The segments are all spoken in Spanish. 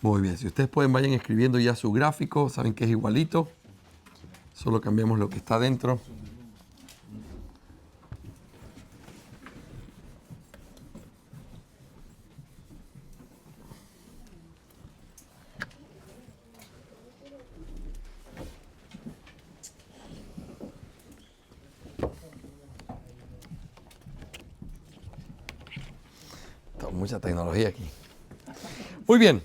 Muy bien, si ustedes pueden vayan escribiendo ya su gráfico, saben que es igualito, solo cambiamos lo que está dentro. Mucha tecnología aquí. Muy bien,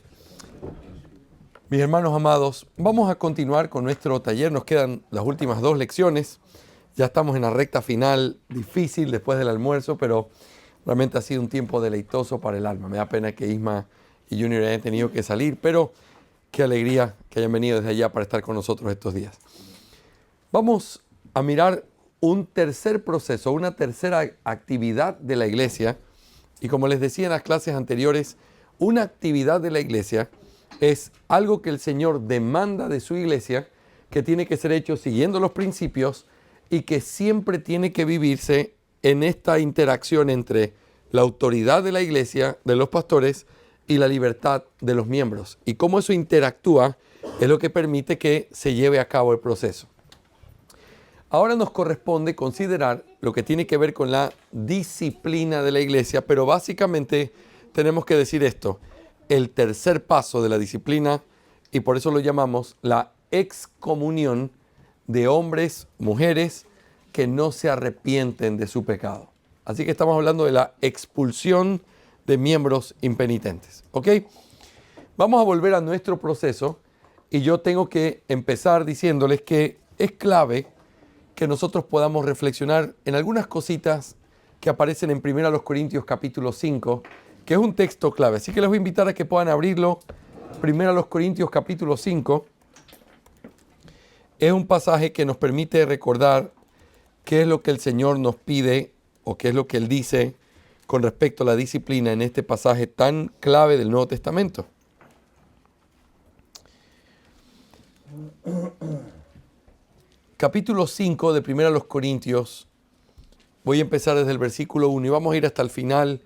mis hermanos amados, vamos a continuar con nuestro taller. Nos quedan las últimas 2 lecciones. Ya estamos en la recta final, difícil después del almuerzo, pero realmente ha sido un tiempo deleitoso para el alma. Me da pena que Isma y Junior hayan tenido que salir, pero qué alegría que hayan venido desde allá para estar con nosotros estos días. Vamos a mirar un tercer proceso, una tercera actividad de la iglesia. Y como les decía en las clases anteriores, una actividad de la iglesia es algo que el Señor demanda de su iglesia, que tiene que ser hecho siguiendo los principios y que siempre tiene que vivirse en esta interacción entre la autoridad de la iglesia, de los pastores, y la libertad de los miembros. Y cómo eso interactúa es lo que permite que se lleve a cabo el proceso. Ahora nos corresponde considerar lo que tiene que ver con la disciplina de la iglesia, pero básicamente tenemos que decir esto: el tercer paso de la disciplina, y por eso lo llamamos la excomunión de hombres, mujeres que no se arrepienten de su pecado. Así que estamos hablando de la expulsión de miembros impenitentes. ¿Ok? Vamos a volver a nuestro proceso y yo tengo que empezar diciéndoles que es clave que nosotros podamos reflexionar en algunas cositas que aparecen en 1 Corintios capítulo 5, que es un texto clave. Así que les voy a invitar a que puedan abrirlo. 1 Corintios capítulo 5 es un pasaje que nos permite recordar qué es lo que el Señor nos pide o qué es lo que Él dice con respecto a la disciplina en este pasaje tan clave del Nuevo Testamento. Capítulo 5 de 1 Corintios, voy a empezar desde el versículo 1 y vamos a ir hasta el final.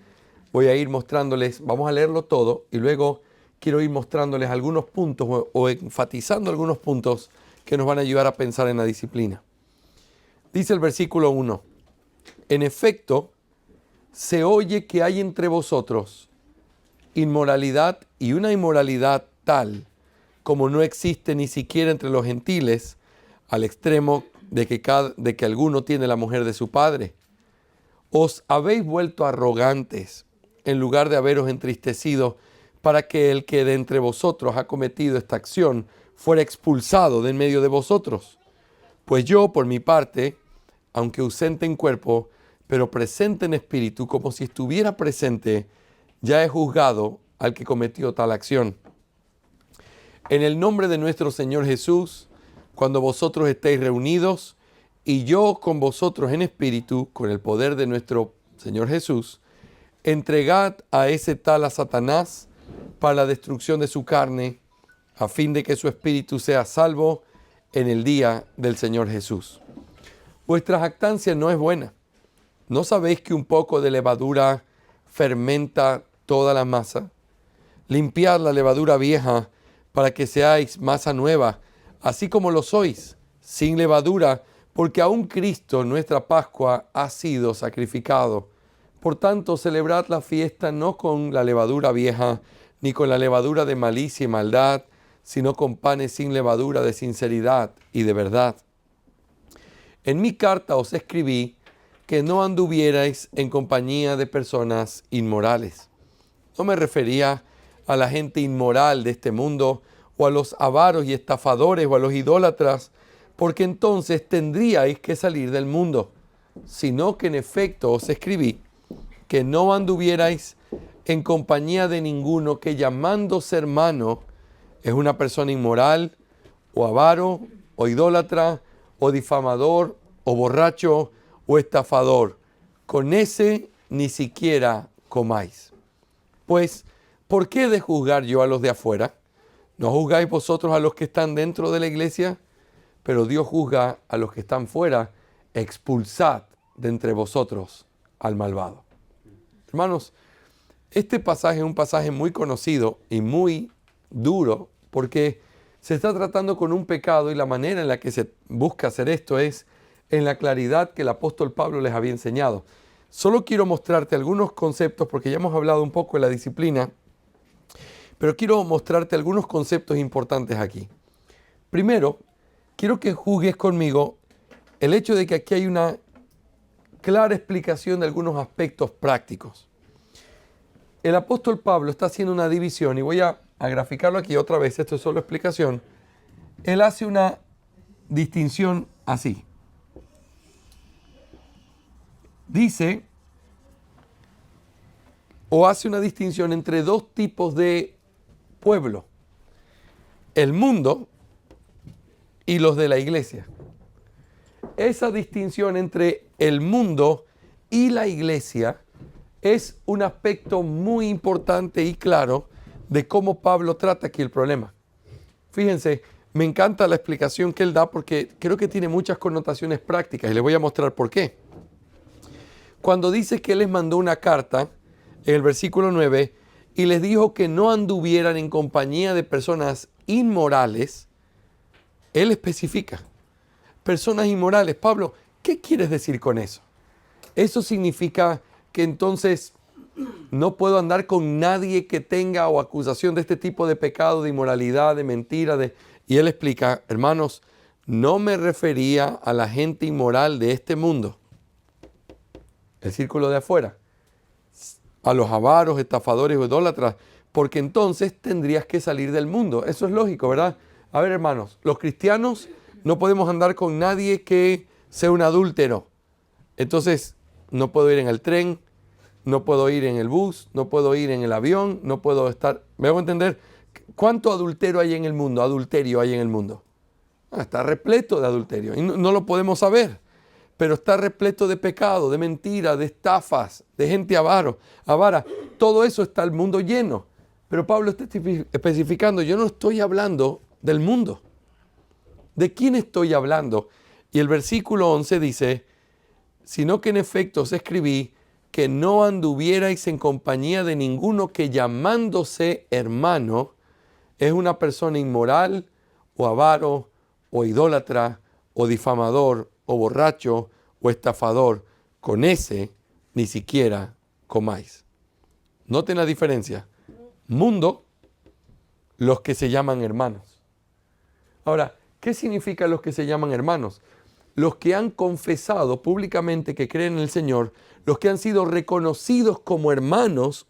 Voy a ir mostrándoles, vamos a leerlo todo y luego quiero ir mostrándoles algunos puntos o enfatizando algunos puntos que nos van a ayudar a pensar en la disciplina. Dice el versículo 1, en efecto, se oye que hay entre vosotros inmoralidad y una inmoralidad tal como no existe ni siquiera entre los gentiles, al extremo de que alguno tiene la mujer de su padre. Os habéis vuelto arrogantes en lugar de haberos entristecido para que el que de entre vosotros ha cometido esta acción fuera expulsado de en medio de vosotros. Pues yo, por mi parte, aunque ausente en cuerpo, pero presente en espíritu, como si estuviera presente, ya he juzgado al que cometió tal acción. En el nombre de nuestro Señor Jesús, cuando vosotros estéis reunidos, y yo con vosotros en espíritu, con el poder de nuestro Señor Jesús, entregad a ese tal a Satanás para la destrucción de su carne, a fin de que su espíritu sea salvo en el día del Señor Jesús. Vuestra jactancia no es buena. ¿No sabéis que un poco de levadura fermenta toda la masa? Limpiad la levadura vieja para que seáis masa nueva, así como lo sois, sin levadura, porque aún Cristo, nuestra Pascua, ha sido sacrificado. Por tanto, celebrad la fiesta no con la levadura vieja, ni con la levadura de malicia y maldad, sino con panes sin levadura de sinceridad y de verdad. En mi carta os escribí que no anduvierais en compañía de personas inmorales. No me refería a la gente inmoral de este mundo, o a los avaros y estafadores, o a los idólatras, porque entonces tendríais que salir del mundo, sino que en efecto os escribí que no anduvierais en compañía de ninguno que llamándose hermano es una persona inmoral, o avaro, o idólatra, o difamador, o borracho, o estafador. Con ese ni siquiera comáis. Pues, ¿por qué he de juzgar yo a los de afuera? ¿No juzgáis vosotros a los que están dentro de la iglesia? Pero Dios juzga a los que están fuera. Expulsad de entre vosotros al malvado. Hermanos, este pasaje es un pasaje muy conocido y muy duro porque se está tratando con un pecado y la manera en la que se busca hacer esto es en la claridad que el apóstol Pablo les había enseñado. Solo quiero mostrarte algunos conceptos porque ya hemos hablado un poco de la disciplina, pero quiero mostrarte algunos conceptos importantes aquí. Primero, quiero que juzgues conmigo el hecho de que aquí hay una clara explicación de algunos aspectos prácticos. El apóstol Pablo está haciendo una división y voy a graficarlo aquí otra vez, esto es solo explicación. Él hace una distinción así. Dice, o hace una distinción entre dos tipos de pueblo. El mundo y los de la iglesia. Esa distinción entre el mundo y la iglesia es un aspecto muy importante y claro de cómo Pablo trata aquí el problema. Fíjense, me encanta la explicación que él da porque creo que tiene muchas connotaciones prácticas y les voy a mostrar por qué. Cuando dice que él les mandó una carta, en el versículo 9, y les dijo que no anduvieran en compañía de personas inmorales, él especifica, personas inmorales. Pablo, ¿qué quieres decir con eso? Eso significa que entonces no puedo andar con nadie que tenga o acusación de este tipo de pecado, de inmoralidad, de mentira. Y él explica, hermanos, no me refería a la gente inmoral de este mundo, el círculo de afuera, a los avaros, estafadores o idólatras, porque entonces tendrías que salir del mundo. Eso es lógico, ¿verdad? A ver, hermanos, los cristianos no podemos andar con nadie que sea un adúltero. Entonces, no puedo ir en el tren, no puedo ir en el bus, no puedo ir en el avión, no puedo estar... ¿Me hago entender? ¿Cuánto adulterio hay en el mundo? Adulterio hay en el mundo. Está repleto de adulterio y no lo podemos saber. Pero está repleto de pecado, de mentira, de estafas, de gente avara. Todo eso está el mundo lleno. Pero Pablo está especificando, yo no estoy hablando del mundo. ¿De quién estoy hablando? Y el versículo 11 dice, sino que en efecto os escribí que no anduvierais en compañía de ninguno que llamándose hermano es una persona inmoral o avaro o idólatra o difamador o borracho o estafador. Con ese ni siquiera comáis. Noten la diferencia. Mundo, los que se llaman hermanos. Ahora, ¿qué significa los que se llaman hermanos? Los que han confesado públicamente que creen en el Señor, los que han sido reconocidos como hermanos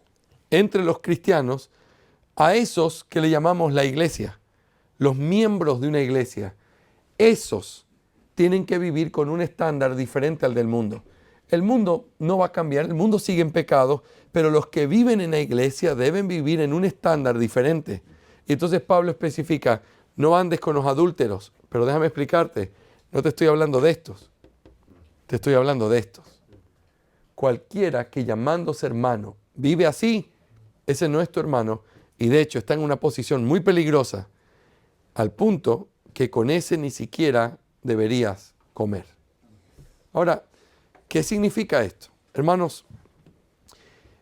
entre los cristianos, a esos que le llamamos la iglesia, los miembros de una iglesia. Esos tienen que vivir con un estándar diferente al del mundo. El mundo no va a cambiar, el mundo sigue en pecado, pero los que viven en la iglesia deben vivir en un estándar diferente. Y entonces Pablo especifica, no andes con los adúlteros, pero déjame explicarte, no te estoy hablando de estos, te estoy hablando de estos. Cualquiera que llamándose hermano vive así, ese no es tu hermano y de hecho está en una posición muy peligrosa, al punto que con ese ni siquiera deberías comer. Ahora, ¿qué significa esto? Hermanos,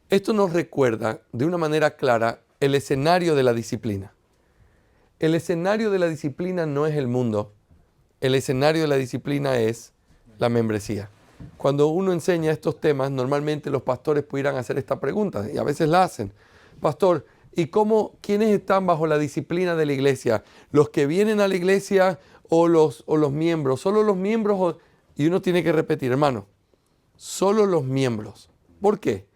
esto nos recuerda de una manera clara el escenario de la disciplina. El escenario de la disciplina no es el mundo. El escenario de la disciplina es la membresía. Cuando uno enseña estos temas, normalmente los pastores pudieran hacer esta pregunta, y a veces la hacen. Pastor, ¿y quiénes están bajo la disciplina de la iglesia? ¿Los que vienen a la iglesia o los miembros? ¿Solo los miembros? Y uno tiene que repetir, hermano, solo los miembros. ¿Por qué?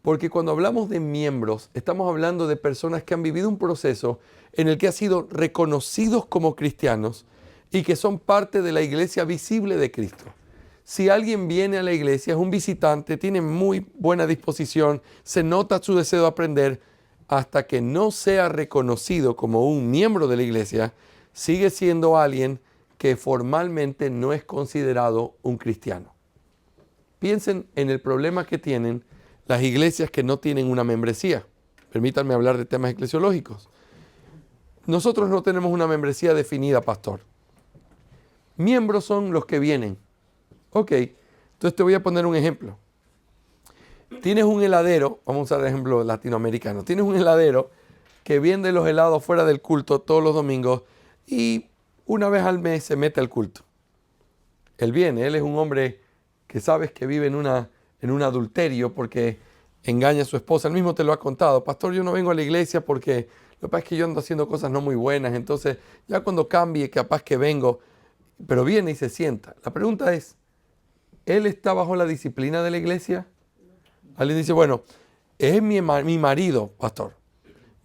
Porque cuando hablamos de miembros, estamos hablando de personas que han vivido un proceso en el que han sido reconocidos como cristianos y que son parte de la iglesia visible de Cristo. Si alguien viene a la iglesia, es un visitante, tiene muy buena disposición, se nota su deseo de aprender, hasta que no sea reconocido como un miembro de la iglesia, sigue siendo alguien que formalmente no es considerado un cristiano. Piensen en el problema que tienen las iglesias que no tienen una membresía. Permítanme hablar de temas eclesiológicos. Nosotros no tenemos una membresía definida, pastor. Miembros son los que vienen. Ok, entonces te voy a poner un ejemplo. Tienes un heladero, vamos a usar el ejemplo latinoamericano. Tienes un heladero que vende los helados fuera del culto todos los domingos y una vez al mes se mete al culto. Él viene, él es un hombre que sabes que vive en un adulterio porque engaña a su esposa. Él mismo te lo ha contado. Pastor, yo no vengo a la iglesia porque lo que pasa es que yo ando haciendo cosas no muy buenas. Entonces, ya cuando cambie, capaz que vengo. Pero viene y se sienta. La pregunta es, ¿él está bajo la disciplina de la iglesia? Alguien dice, bueno, es mi marido, pastor.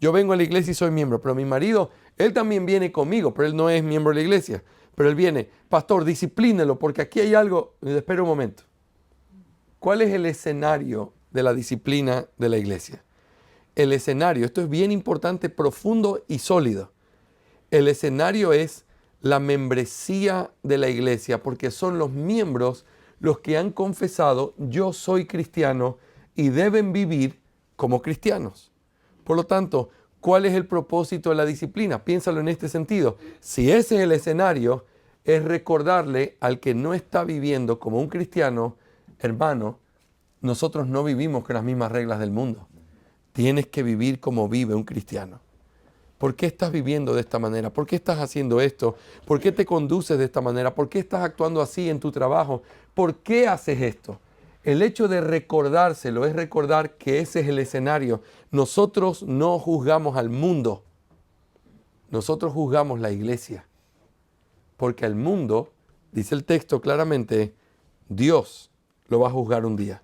Yo vengo a la iglesia y soy miembro, pero mi marido, él también viene conmigo, pero él no es miembro de la iglesia. Pero él viene, pastor, disciplínelo, porque aquí hay algo. Espera un momento. ¿Cuál es el escenario de la disciplina de la iglesia? El escenario, esto es bien importante, profundo y sólido. El escenario es la membresía de la iglesia, porque son los miembros los que han confesado, yo soy cristiano, y deben vivir como cristianos. Por lo tanto, ¿cuál es el propósito de la disciplina? Piénsalo en este sentido. Si ese es el escenario, es recordarle al que no está viviendo como un cristiano, hermano, nosotros no vivimos con las mismas reglas del mundo. Tienes que vivir como vive un cristiano. ¿Por qué estás viviendo de esta manera? ¿Por qué estás haciendo esto? ¿Por qué te conduces de esta manera? ¿Por qué estás actuando así en tu trabajo? ¿Por qué haces esto? El hecho de recordárselo es recordar que ese es el escenario. Nosotros no juzgamos al mundo. Nosotros juzgamos la iglesia. Porque al mundo, dice el texto claramente, Dios lo va a juzgar un día.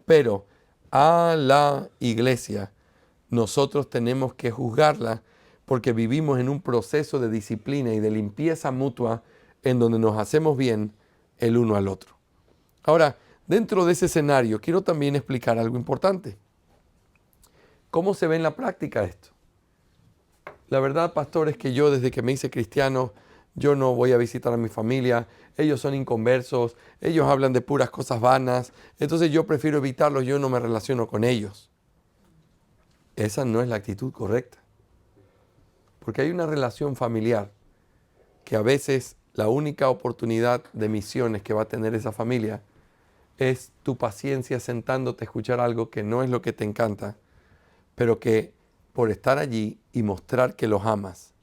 Pero a la iglesia nosotros tenemos que juzgarla porque vivimos en un proceso de disciplina y de limpieza mutua en donde nos hacemos bien el uno al otro. Ahora, dentro de ese escenario, quiero también explicar algo importante. ¿Cómo se ve en la práctica esto? La verdad, pastor, es que yo desde que me hice cristiano, yo no voy a visitar a mi familia, ellos son inconversos, ellos hablan de puras cosas vanas, entonces yo prefiero evitarlos, yo no me relaciono con ellos. Esa no es la actitud correcta. Porque hay una relación familiar que a veces la única oportunidad de misiones que va a tener esa familia es tu paciencia sentándote a escuchar algo que no es lo que te encanta, pero que por estar allí y mostrar que los amas,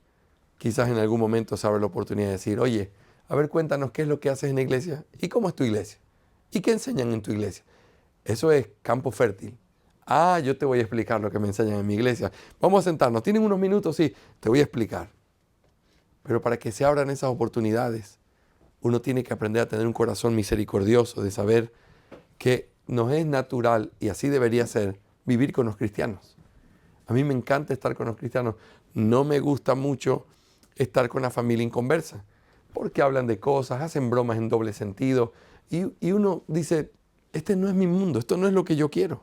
quizás en algún momento se abre la oportunidad de decir, oye, a ver, cuéntanos qué es lo que haces en la iglesia y cómo es tu iglesia y qué enseñan en tu iglesia. Eso es campo fértil. Ah, yo te voy a explicar lo que me enseñan en mi iglesia. Vamos a sentarnos. ¿Tienen unos minutos? Sí, te voy a explicar. Pero para que se abran esas oportunidades, uno tiene que aprender a tener un corazón misericordioso, de saber que nos es natural, y así debería ser, vivir con los cristianos. A mí me encanta estar con los cristianos. No me gusta mucho estar con la familia inconversa, porque hablan de cosas, hacen bromas en doble sentido, y uno dice, este no es mi mundo, esto no es lo que yo quiero.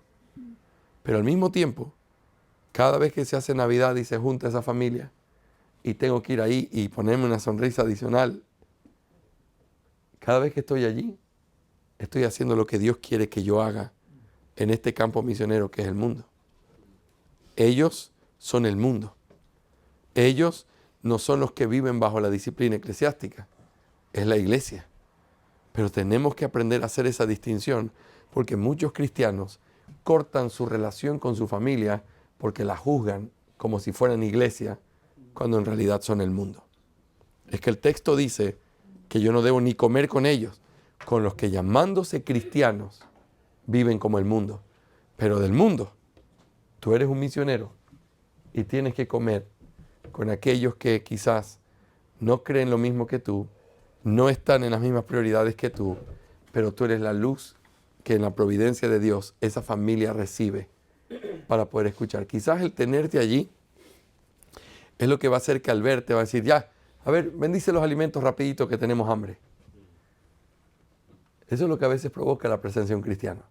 Pero al mismo tiempo, cada vez que se hace Navidad y se junta esa familia, y tengo que ir ahí y ponerme una sonrisa adicional, cada vez que estoy allí, estoy haciendo lo que Dios quiere que yo haga en este campo misionero que es el mundo. Ellos son el mundo. Ellos no son los que viven bajo la disciplina eclesiástica, es la iglesia. Pero tenemos que aprender a hacer esa distinción porque muchos cristianos cortan su relación con su familia porque la juzgan como si fueran iglesia, cuando en realidad son el mundo. Es que el texto dice que yo no debo ni comer con ellos, con los que llamándose cristianos viven como el mundo. Pero del mundo, tú eres un misionero y tienes que comer con aquellos que quizás no creen lo mismo que tú, no están en las mismas prioridades que tú, pero tú eres la luz que en la providencia de Dios esa familia recibe para poder escuchar. Quizás el tenerte allí es lo que va a hacer que al verte va a decir, ya, a ver, bendice los alimentos rapidito que tenemos hambre. Eso es lo que a veces provoca la presencia de un cristiano.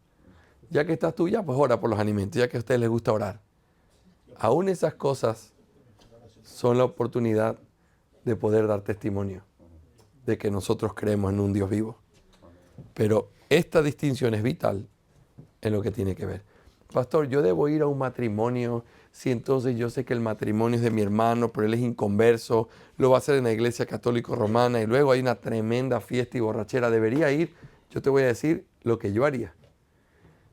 Ya que estás tú, ya pues ora por los alimentos, ya que a ustedes les gusta orar. Aún esas cosas son la oportunidad de poder dar testimonio de que nosotros creemos en un Dios vivo. Pero esta distinción es vital en lo que tiene que ver. Pastor, yo debo ir a un matrimonio, si entonces yo sé que el matrimonio es de mi hermano, pero él es inconverso, lo va a hacer en la iglesia católica romana y luego hay una tremenda fiesta y borrachera, ¿debería ir? Yo te voy a decir lo que yo haría.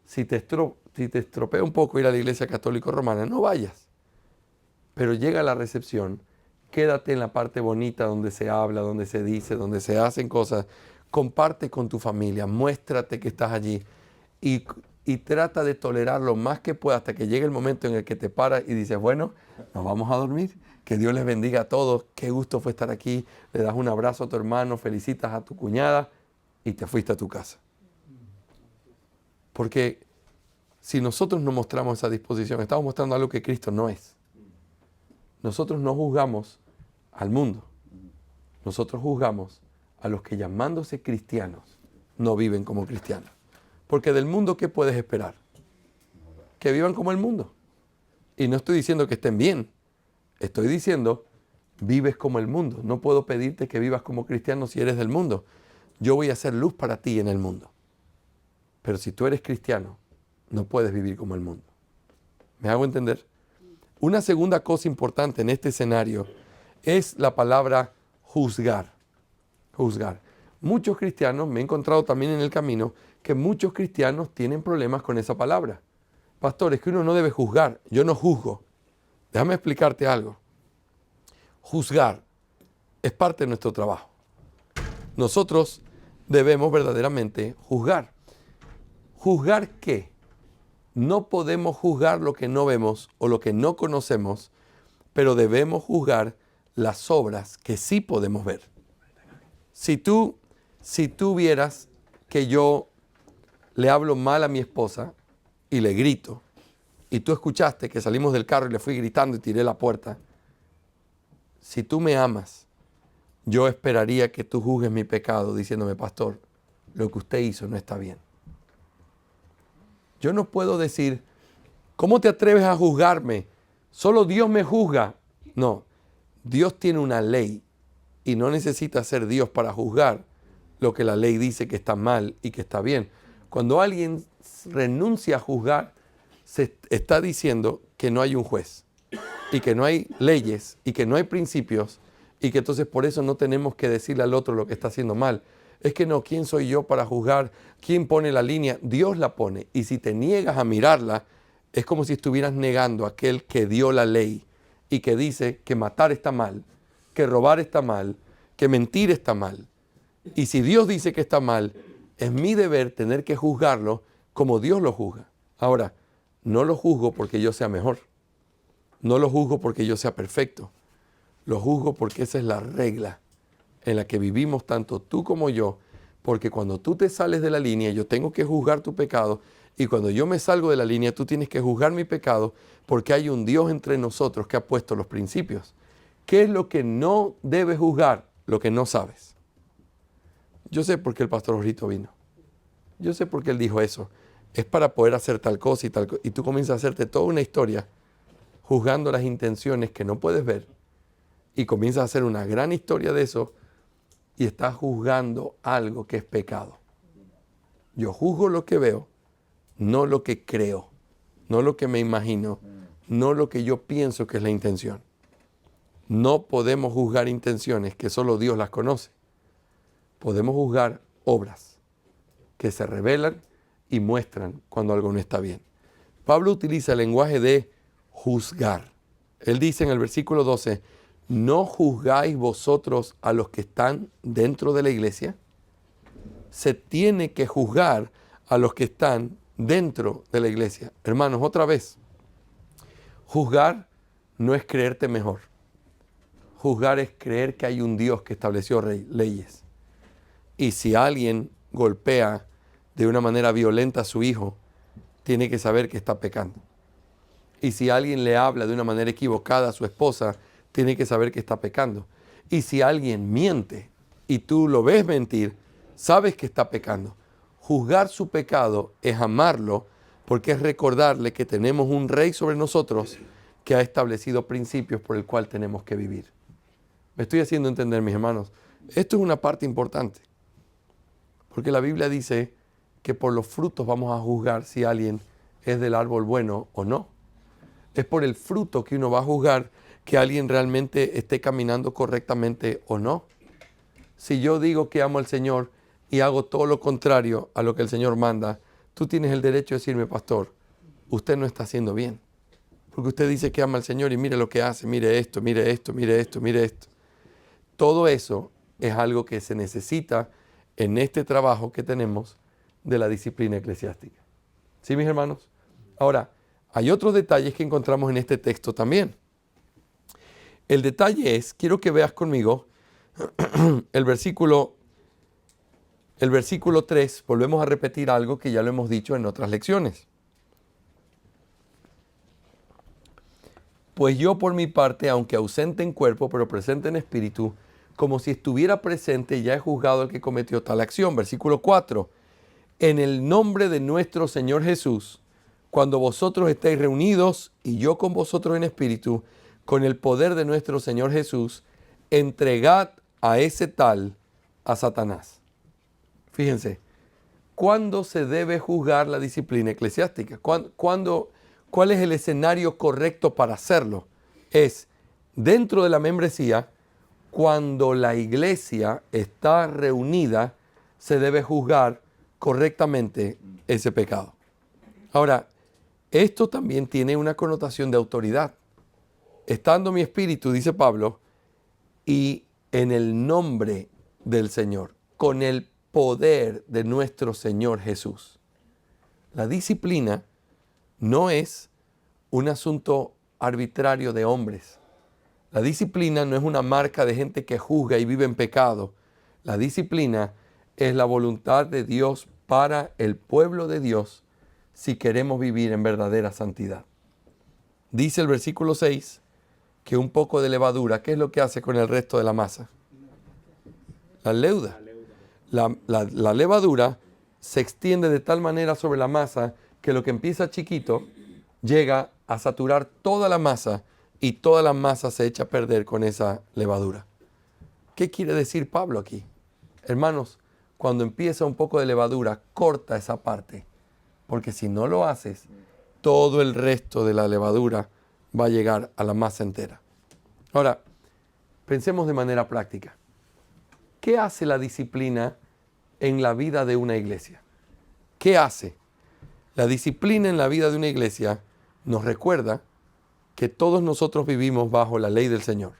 Si te estropea un poco ir a la iglesia católica romana, no vayas. pero llega la recepción, quédate en la parte bonita donde se habla, donde se dice, donde se hacen cosas. Comparte con tu familia, muéstrate que estás allí y trata de tolerar lo más que puedas hasta que llegue el momento en el que te paras y dices, bueno, nos vamos a dormir. Que Dios les bendiga a todos. Qué gusto fue estar aquí. Le das un abrazo a tu hermano, felicitas a tu cuñada y te fuiste a tu casa. Porque si nosotros no mostramos esa disposición, estamos mostrando algo que Cristo no es. Nosotros no juzgamos al mundo. Nosotros juzgamos a los que llamándose cristianos no viven como cristianos. Porque del mundo, ¿qué puedes esperar? Que vivan como el mundo. Y no estoy diciendo que estén bien. Estoy diciendo, vives como el mundo. No puedo pedirte que vivas como cristiano si eres del mundo. Yo voy a hacer luz para ti en el mundo. Pero si tú eres cristiano, no puedes vivir como el mundo. ¿Me hago entender? Una segunda cosa importante en este escenario es la palabra juzgar. Juzgar. Muchos cristianos, me he encontrado también en el camino, que muchos cristianos tienen problemas con esa palabra. Pastor, es que uno no debe juzgar. Yo no juzgo. Déjame explicarte algo. Juzgar es parte de nuestro trabajo. Nosotros debemos verdaderamente juzgar. ¿Juzgar qué? No podemos juzgar lo que no vemos o lo que no conocemos, pero debemos juzgar las obras que sí podemos ver. Si tú vieras que yo le hablo mal a mi esposa y le grito, y tú escuchaste que salimos del carro y le fui gritando y tiré la puerta, si tú me amas, yo esperaría que tú juzgues mi pecado diciéndome, pastor, lo que usted hizo no está bien. Yo no puedo decir, ¿cómo te atreves a juzgarme? Solo Dios me juzga. No, Dios tiene una ley y no necesita ser Dios para juzgar lo que la ley dice que está mal y que está bien. Cuando alguien renuncia a juzgar, se está diciendo que no hay un juez y que no hay leyes y que no hay principios y que entonces por eso no tenemos que decirle al otro lo que está haciendo mal. Es que no, ¿quién soy yo para juzgar? ¿Quién pone la línea? Dios la pone. Y si te niegas a mirarla, es como si estuvieras negando a aquel que dio la ley y que dice que matar está mal, que robar está mal, que mentir está mal. Y si Dios dice que está mal, es mi deber tener que juzgarlo como Dios lo juzga. Ahora, no lo juzgo porque yo sea mejor. No lo juzgo porque yo sea perfecto. Lo juzgo porque esa es la regla en la que vivimos tanto tú como yo. Porque cuando tú te sales de la línea, yo tengo que juzgar tu pecado. Y cuando yo me salgo de la línea, tú tienes que juzgar mi pecado porque hay un Dios entre nosotros que ha puesto los principios. ¿Qué es lo que no debes juzgar? Lo que no sabes. Yo sé por qué el pastor Jorito vino. Yo sé por qué él dijo eso. Es para poder hacer tal cosa y tal cosa. Y tú comienzas a hacerte toda una historia juzgando las intenciones que no puedes ver. Y comienzas a hacer una gran historia de eso y estás juzgando algo que es pecado. Yo juzgo lo que veo, no lo que creo, no lo que me imagino, no lo que yo pienso que es la intención. No podemos juzgar intenciones que solo Dios las conoce. Podemos juzgar obras que se revelan y muestran cuando algo no está bien. Pablo utiliza el lenguaje de juzgar. Él dice en el versículo 12, ¿no juzgáis vosotros a los que están dentro de la iglesia? Se tiene que juzgar a los que están dentro de la iglesia. Hermanos, otra vez, juzgar no es creerte mejor. Juzgar es creer que hay un Dios que estableció leyes. Y si alguien golpea de una manera violenta a su hijo, tiene que saber que está pecando. Y si alguien le habla de una manera equivocada a su esposa, tiene que saber que está pecando. Y si alguien miente y tú lo ves mentir, sabes que está pecando. Juzgar su pecado es amarlo porque es recordarle que tenemos un rey sobre nosotros que ha establecido principios por el cual tenemos que vivir. Me estoy haciendo entender, mis hermanos. Esto es una parte importante. Porque la Biblia dice que por los frutos vamos a juzgar si alguien es del árbol bueno o no. Es por el fruto que uno va a juzgar que alguien realmente esté caminando correctamente o no. Si yo digo que amo al Señor y hago todo lo contrario a lo que el Señor manda, tú tienes el derecho de decirme, pastor, usted no está haciendo bien. Porque usted dice que ama al Señor y mire lo que hace, mire esto, mire esto, mire esto, mire esto. Todo eso es algo que se necesita en este trabajo que tenemos de la disciplina eclesiástica. ¿Sí, mis hermanos? Ahora, hay otros detalles que encontramos en este texto también. El detalle es, quiero que veas conmigo el versículo 3, volvemos a repetir algo que ya lo hemos dicho en otras lecciones. Pues yo por mi parte, aunque ausente en cuerpo, pero presente en espíritu, como si estuviera presente, ya he juzgado al que cometió tal acción. Versículo 4. En el nombre de nuestro Señor Jesús, cuando vosotros estéis reunidos y yo con vosotros en espíritu, con el poder de nuestro Señor Jesús, entregad a ese tal a Satanás. Fíjense, ¿cuándo se debe juzgar la disciplina eclesiástica? ¿Cuál es el escenario correcto para hacerlo? Es dentro de la membresía, cuando la iglesia está reunida, se debe juzgar correctamente ese pecado. Ahora, esto también tiene una connotación de autoridad. Estando mi espíritu, dice Pablo, y en el nombre del Señor, con el poder de nuestro Señor Jesús. La disciplina no es un asunto arbitrario de hombres. La disciplina no es una marca de gente que juzga y vive en pecado. La disciplina es la voluntad de Dios para el pueblo de Dios si queremos vivir en verdadera santidad. Dice el versículo 6 que un poco de levadura, ¿qué es lo que hace con el resto de la masa? La leuda. La levadura se extiende de tal manera sobre la masa que lo que empieza chiquito llega a saturar toda la masa y toda la masa se echa a perder con esa levadura. ¿Qué quiere decir Pablo aquí? Hermanos, cuando empieza un poco de levadura, corta esa parte, porque si no lo haces, todo el resto de la levadura va a llegar a la masa entera. Ahora, pensemos de manera práctica. ¿Qué hace la disciplina en la vida de una iglesia? ¿Qué hace? La disciplina en la vida de una iglesia nos recuerda que todos nosotros vivimos bajo la ley del Señor.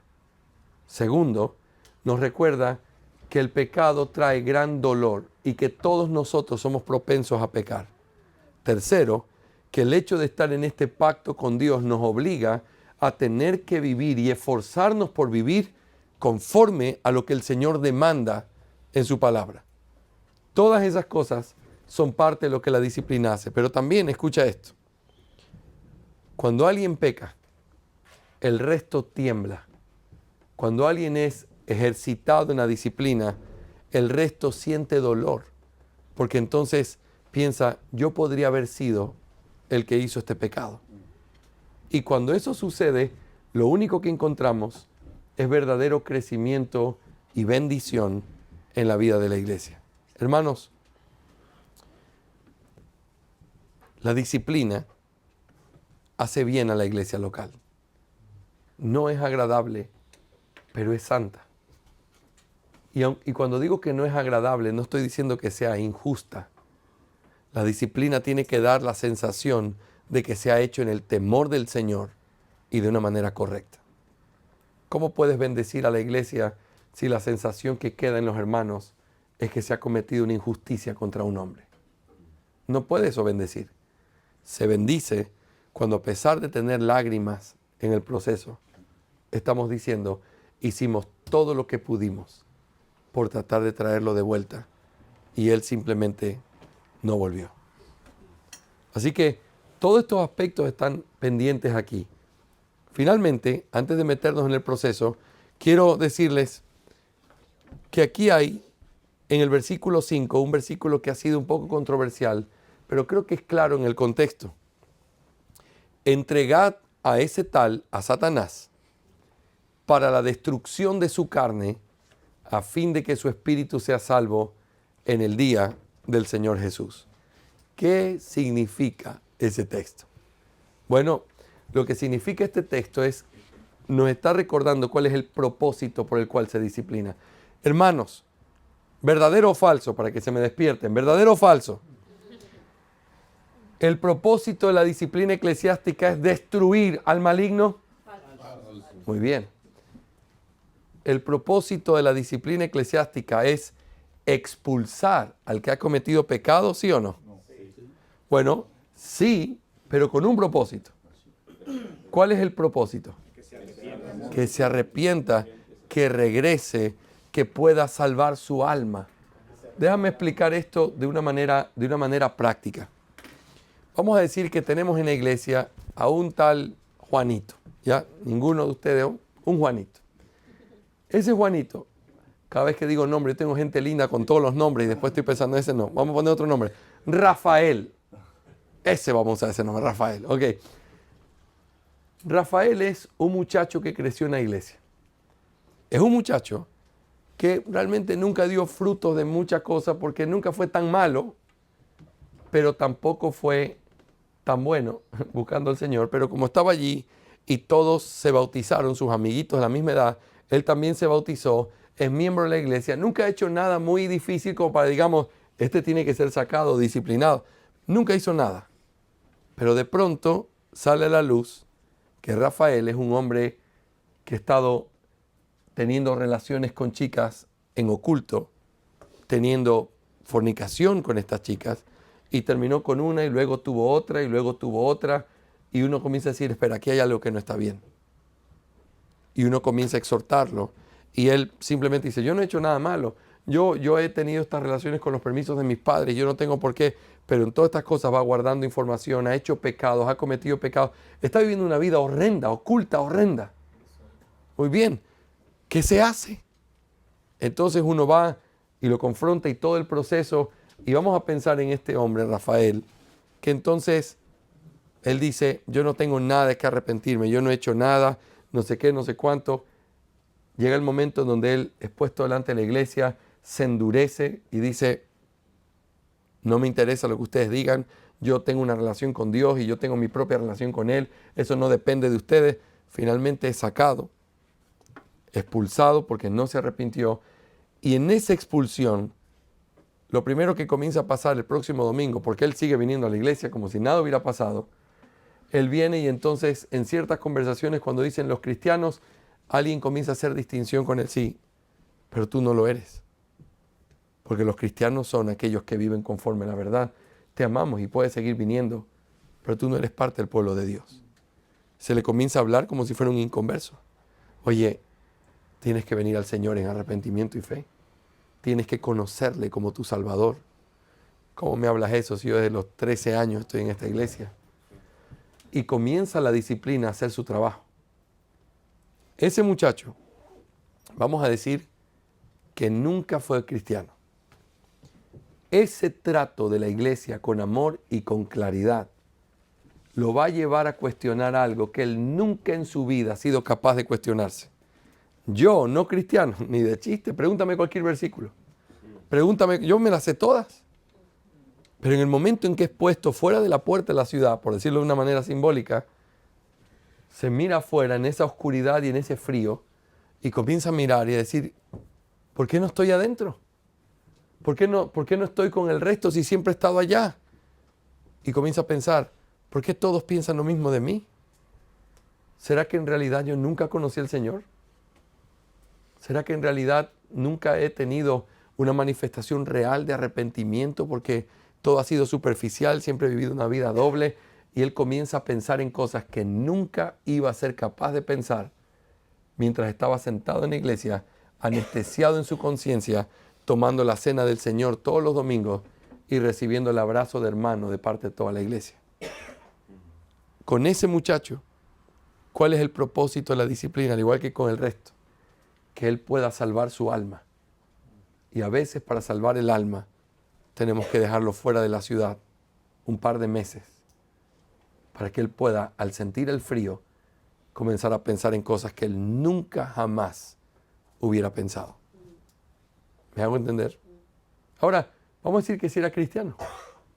Segundo, nos recuerda que el pecado trae gran dolor y que todos nosotros somos propensos a pecar. Tercero, que el hecho de estar en este pacto con Dios nos obliga a tener que vivir y esforzarnos por vivir conforme a lo que el Señor demanda en su palabra. Todas esas cosas son parte de lo que la disciplina hace. Pero también, escucha esto, cuando alguien peca, el resto tiembla. Cuando alguien es ejercitado en la disciplina, el resto siente dolor, porque entonces piensa, yo podría haber sido el que hizo este pecado. Y cuando eso sucede, lo único que encontramos es verdadero crecimiento y bendición en la vida de la iglesia. Hermanos, la disciplina hace bien a la iglesia local. No es agradable, pero es santa. Y cuando digo que no es agradable, no estoy diciendo que sea injusta. La disciplina tiene que dar la sensación de que se ha hecho en el temor del Señor y de una manera correcta. ¿Cómo puedes bendecir a la iglesia si la sensación que queda en los hermanos es que se ha cometido una injusticia contra un hombre? No puede eso bendecir. Se bendice cuando, a pesar de tener lágrimas en el proceso, estamos diciendo, hicimos todo lo que pudimos por tratar de traerlo de vuelta y él simplemente no volvió. Así que todos estos aspectos están pendientes aquí. Finalmente, antes de meternos en el proceso, quiero decirles que aquí hay en el versículo 5, un versículo que ha sido un poco controversial, pero creo que es claro en el contexto. Entregad a ese tal, a Satanás, para la destrucción de su carne, a fin de que su espíritu sea salvo en el día del Señor Jesús. ¿Qué significa ese texto? Bueno, lo que significa este texto es, nos está recordando cuál es el propósito por el cual se disciplina. Hermanos, ¿verdadero o falso? Para que se me despierten, ¿verdadero o falso? El propósito de la disciplina eclesiástica es destruir al maligno. Muy bien. El propósito de la disciplina eclesiástica es expulsar al que ha cometido pecado, ¿sí o no? Bueno, sí, pero con un propósito. ¿Cuál es el propósito? Que se arrepienta, que regrese, que pueda salvar su alma. Déjame explicar esto de una manera práctica. Vamos a decir que tenemos en la iglesia a un tal Juanito. ¿Ya? Ninguno de ustedes, un Juanito. Ese Juanito, cada vez que digo nombre, yo tengo gente linda con todos los nombres y después estoy pensando, ese no, vamos a poner otro nombre. Rafael. Ese vamos a usar ese nombre, Rafael. Ok. Rafael es un muchacho que creció en la iglesia. Es un muchacho que realmente nunca dio frutos de muchas cosas porque nunca fue tan malo, pero tampoco fue tan bueno buscando al Señor. Pero como estaba allí y todos se bautizaron, sus amiguitos de la misma edad, él también se bautizó, es miembro de la iglesia, nunca ha hecho nada muy difícil como para, digamos, este tiene que ser sacado, disciplinado. Nunca hizo nada. Pero de pronto sale a la luz que Rafael es un hombre que ha estado teniendo relaciones con chicas en oculto, teniendo fornicación con estas chicas, y terminó con una y luego tuvo otra y luego tuvo otra, y uno comienza a decir, espera, aquí hay algo que no está bien. Y uno comienza a exhortarlo, y él simplemente dice, yo no he hecho nada malo, yo he tenido estas relaciones con los permisos de mis padres, yo no tengo por qué, pero en todas estas cosas va guardando información, ha hecho pecados, ha cometido pecados, está viviendo una vida horrenda, oculta, horrenda. Muy bien, ¿qué se hace? Entonces uno va y lo confronta y todo el proceso, y vamos a pensar en este hombre, Rafael, que entonces él dice, yo no tengo nada de que arrepentirme, yo no he hecho nada, no sé qué, no sé cuánto. Llega el momento en donde él es puesto delante de la iglesia, se endurece y dice, no me interesa lo que ustedes digan, yo tengo una relación con Dios y yo tengo mi propia relación con Él, eso no depende de ustedes. Finalmente es sacado, expulsado porque no se arrepintió, y en esa expulsión, lo primero que comienza a pasar el próximo domingo, porque él sigue viniendo a la iglesia como si nada hubiera pasado, él viene y entonces en ciertas conversaciones cuando dicen los cristianos, alguien comienza a hacer distinción con él, sí, pero tú no lo eres. Porque los cristianos son aquellos que viven conforme a la verdad. Te amamos y puedes seguir viniendo, pero tú no eres parte del pueblo de Dios. Se le comienza a hablar como si fuera un inconverso. Oye, tienes que venir al Señor en arrepentimiento y fe. Tienes que conocerle como tu Salvador. ¿Cómo me hablas eso si yo desde los 13 años estoy en esta iglesia? Y comienza la disciplina a hacer su trabajo. Ese muchacho, vamos a decir que nunca fue cristiano. Ese trato de la iglesia con amor y con claridad lo va a llevar a cuestionar algo que él nunca en su vida ha sido capaz de cuestionarse. Yo, no cristiano, ni de chiste, pregúntame cualquier versículo. Pregúntame, yo me las sé todas. Pero en el momento en que es puesto fuera de la puerta de la ciudad, por decirlo de una manera simbólica, se mira afuera en esa oscuridad y en ese frío y comienza a mirar y a decir, ¿por qué no estoy adentro? ¿Por qué no estoy con el resto si siempre he estado allá? Y comienza a pensar, ¿por qué todos piensan lo mismo de mí? ¿Será que en realidad yo nunca conocí al Señor? ¿Será que en realidad nunca he tenido una manifestación real de arrepentimiento porque todo ha sido superficial, siempre he vivido una vida doble? Y él comienza a pensar en cosas que nunca iba a ser capaz de pensar mientras estaba sentado en la iglesia, anestesiado en su conciencia, tomando la cena del Señor todos los domingos y recibiendo el abrazo de hermano de parte de toda la iglesia. Con ese muchacho, ¿cuál es el propósito de la disciplina? Al igual que con el resto, que él pueda salvar su alma. Y a veces para salvar el alma tenemos que dejarlo fuera de la ciudad un par de meses para que él pueda, al sentir el frío, comenzar a pensar en cosas que él nunca jamás hubiera pensado. ¿Me hago entender? Ahora, vamos a decir que sí era cristiano,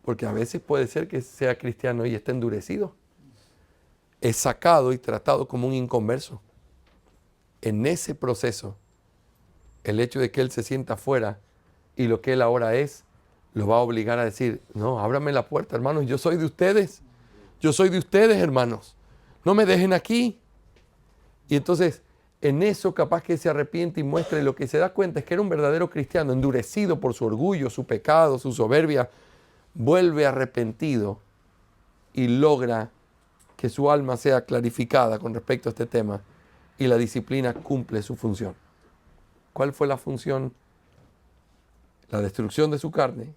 porque a veces puede ser que sea cristiano y esté endurecido. Es sacado y tratado como un inconverso. En ese proceso, el hecho de que él se sienta afuera y lo que él ahora es, lo va a obligar a decir, no, ábrame la puerta, hermanos, yo soy de ustedes. Yo soy de ustedes, hermanos. No me dejen aquí. Y entonces, en eso capaz que se arrepiente y muestre, lo que se da cuenta es que era un verdadero cristiano, endurecido por su orgullo, su pecado, su soberbia, vuelve arrepentido y logra que su alma sea clarificada con respecto a este tema y la disciplina cumple su función. ¿Cuál fue la función? La destrucción de su carne,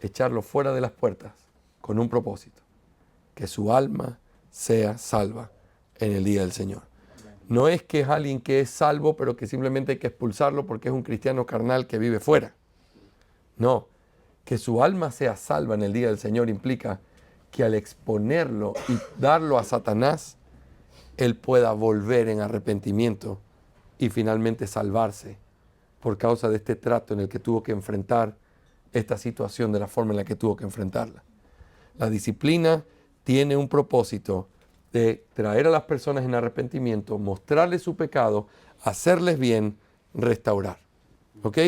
echarlo fuera de las puertas con un propósito, que su alma sea salva en el día del Señor. No es que es alguien que es salvo, pero que simplemente hay que expulsarlo porque es un cristiano carnal que vive fuera. No, que su alma sea salva en el día del Señor implica que al exponerlo y darlo a Satanás, él pueda volver en arrepentimiento y finalmente salvarse por causa de este trato en el que tuvo que enfrentar esta situación de la forma en la que tuvo que enfrentarla. La disciplina tiene un propósito de traer a las personas en arrepentimiento, mostrarles su pecado, hacerles bien, restaurar. ¿Ok?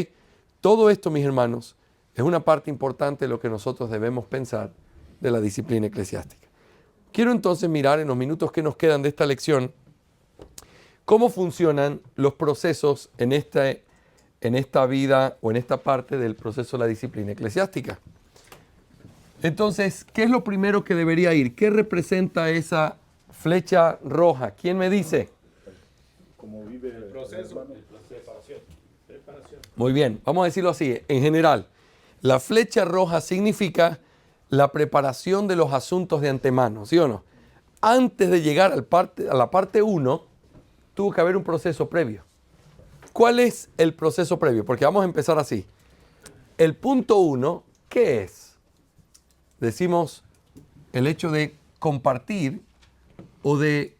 Todo esto, mis hermanos, es una parte importante de lo que nosotros debemos pensar de la disciplina eclesiástica. Quiero entonces mirar en los minutos que nos quedan de esta lección cómo funcionan los procesos en esta vida o en esta parte del proceso de la disciplina eclesiástica. Entonces, ¿qué es lo primero que debería ir? ¿Qué representa esa flecha roja? ¿Quién me dice? Como vive el proceso, preparación. Muy bien, vamos a decirlo así, en general. La flecha roja significa la preparación de los asuntos de antemano, ¿sí o no? Antes de llegar a la parte 1, tuvo que haber un proceso previo. ¿Cuál es el proceso previo? Porque vamos a empezar así. El punto 1, ¿qué es? Decimos el hecho de compartir o de...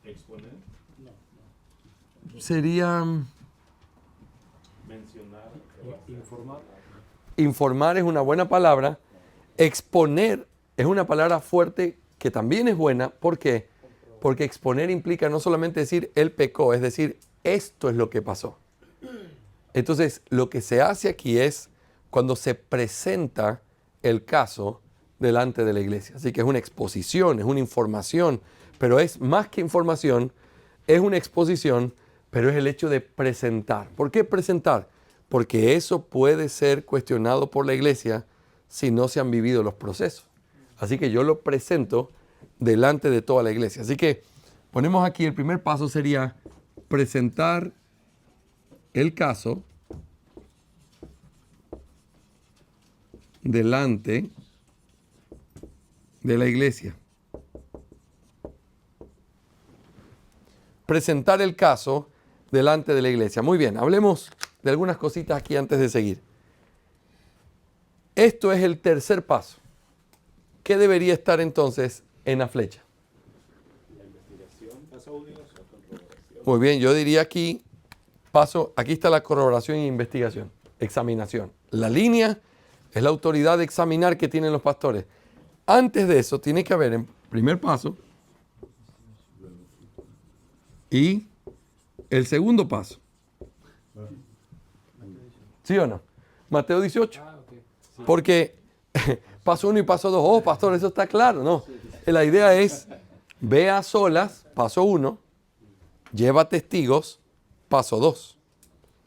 Exponer. Sería... Mencionar. Informar. Informar es una buena palabra. Exponer es una palabra fuerte que también es buena. ¿Por qué? Porque exponer implica no solamente decir él pecó, es decir, esto es lo que pasó. Entonces, lo que se hace aquí es cuando se presenta el caso delante de la iglesia. Así que es una exposición, es una información, pero es más que información, es una exposición, pero es el hecho de presentar. ¿Por qué presentar? Porque eso puede ser cuestionado por la iglesia si no se han vivido los procesos. Así que yo lo presento delante de toda la iglesia. Así que ponemos aquí, el primer paso sería presentar el caso delante de la iglesia. Presentar el caso delante de la iglesia. Muy bien, hablemos de algunas cositas aquí antes de seguir. Esto es el tercer paso. ¿Qué debería estar entonces en la flecha? La investigación. Paso 1 y la corroboración. Muy bien, yo diría aquí, aquí está la corroboración e investigación, examinación. La línea es la autoridad de examinar que tienen los pastores. Antes de eso tiene que haber, en primer paso, y el segundo paso. ¿Sí o no? Mateo 18. Porque paso 1 y paso 2, oh pastor, eso está claro. No, la idea es, ve a solas, paso 1, lleva testigos, paso 2.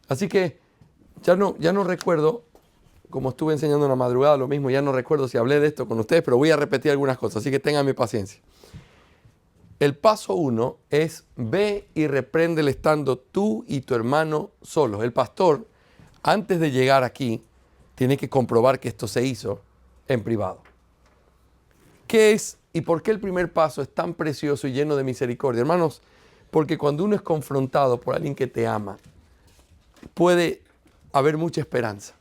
Así que ya no recuerdo, como estuve enseñando en la madrugada lo mismo, ya no recuerdo si hablé de esto con ustedes, pero voy a repetir algunas cosas, así que ténganme paciencia. El paso 1 es ve y repréndele estando tú y tu hermano solos. El pastor, antes de llegar aquí, tiene que comprobar que esto se hizo en privado. ¿Qué es y por qué el primer paso es tan precioso y lleno de misericordia? Hermanos, porque cuando uno es confrontado por alguien que te ama, puede haber mucha esperanza.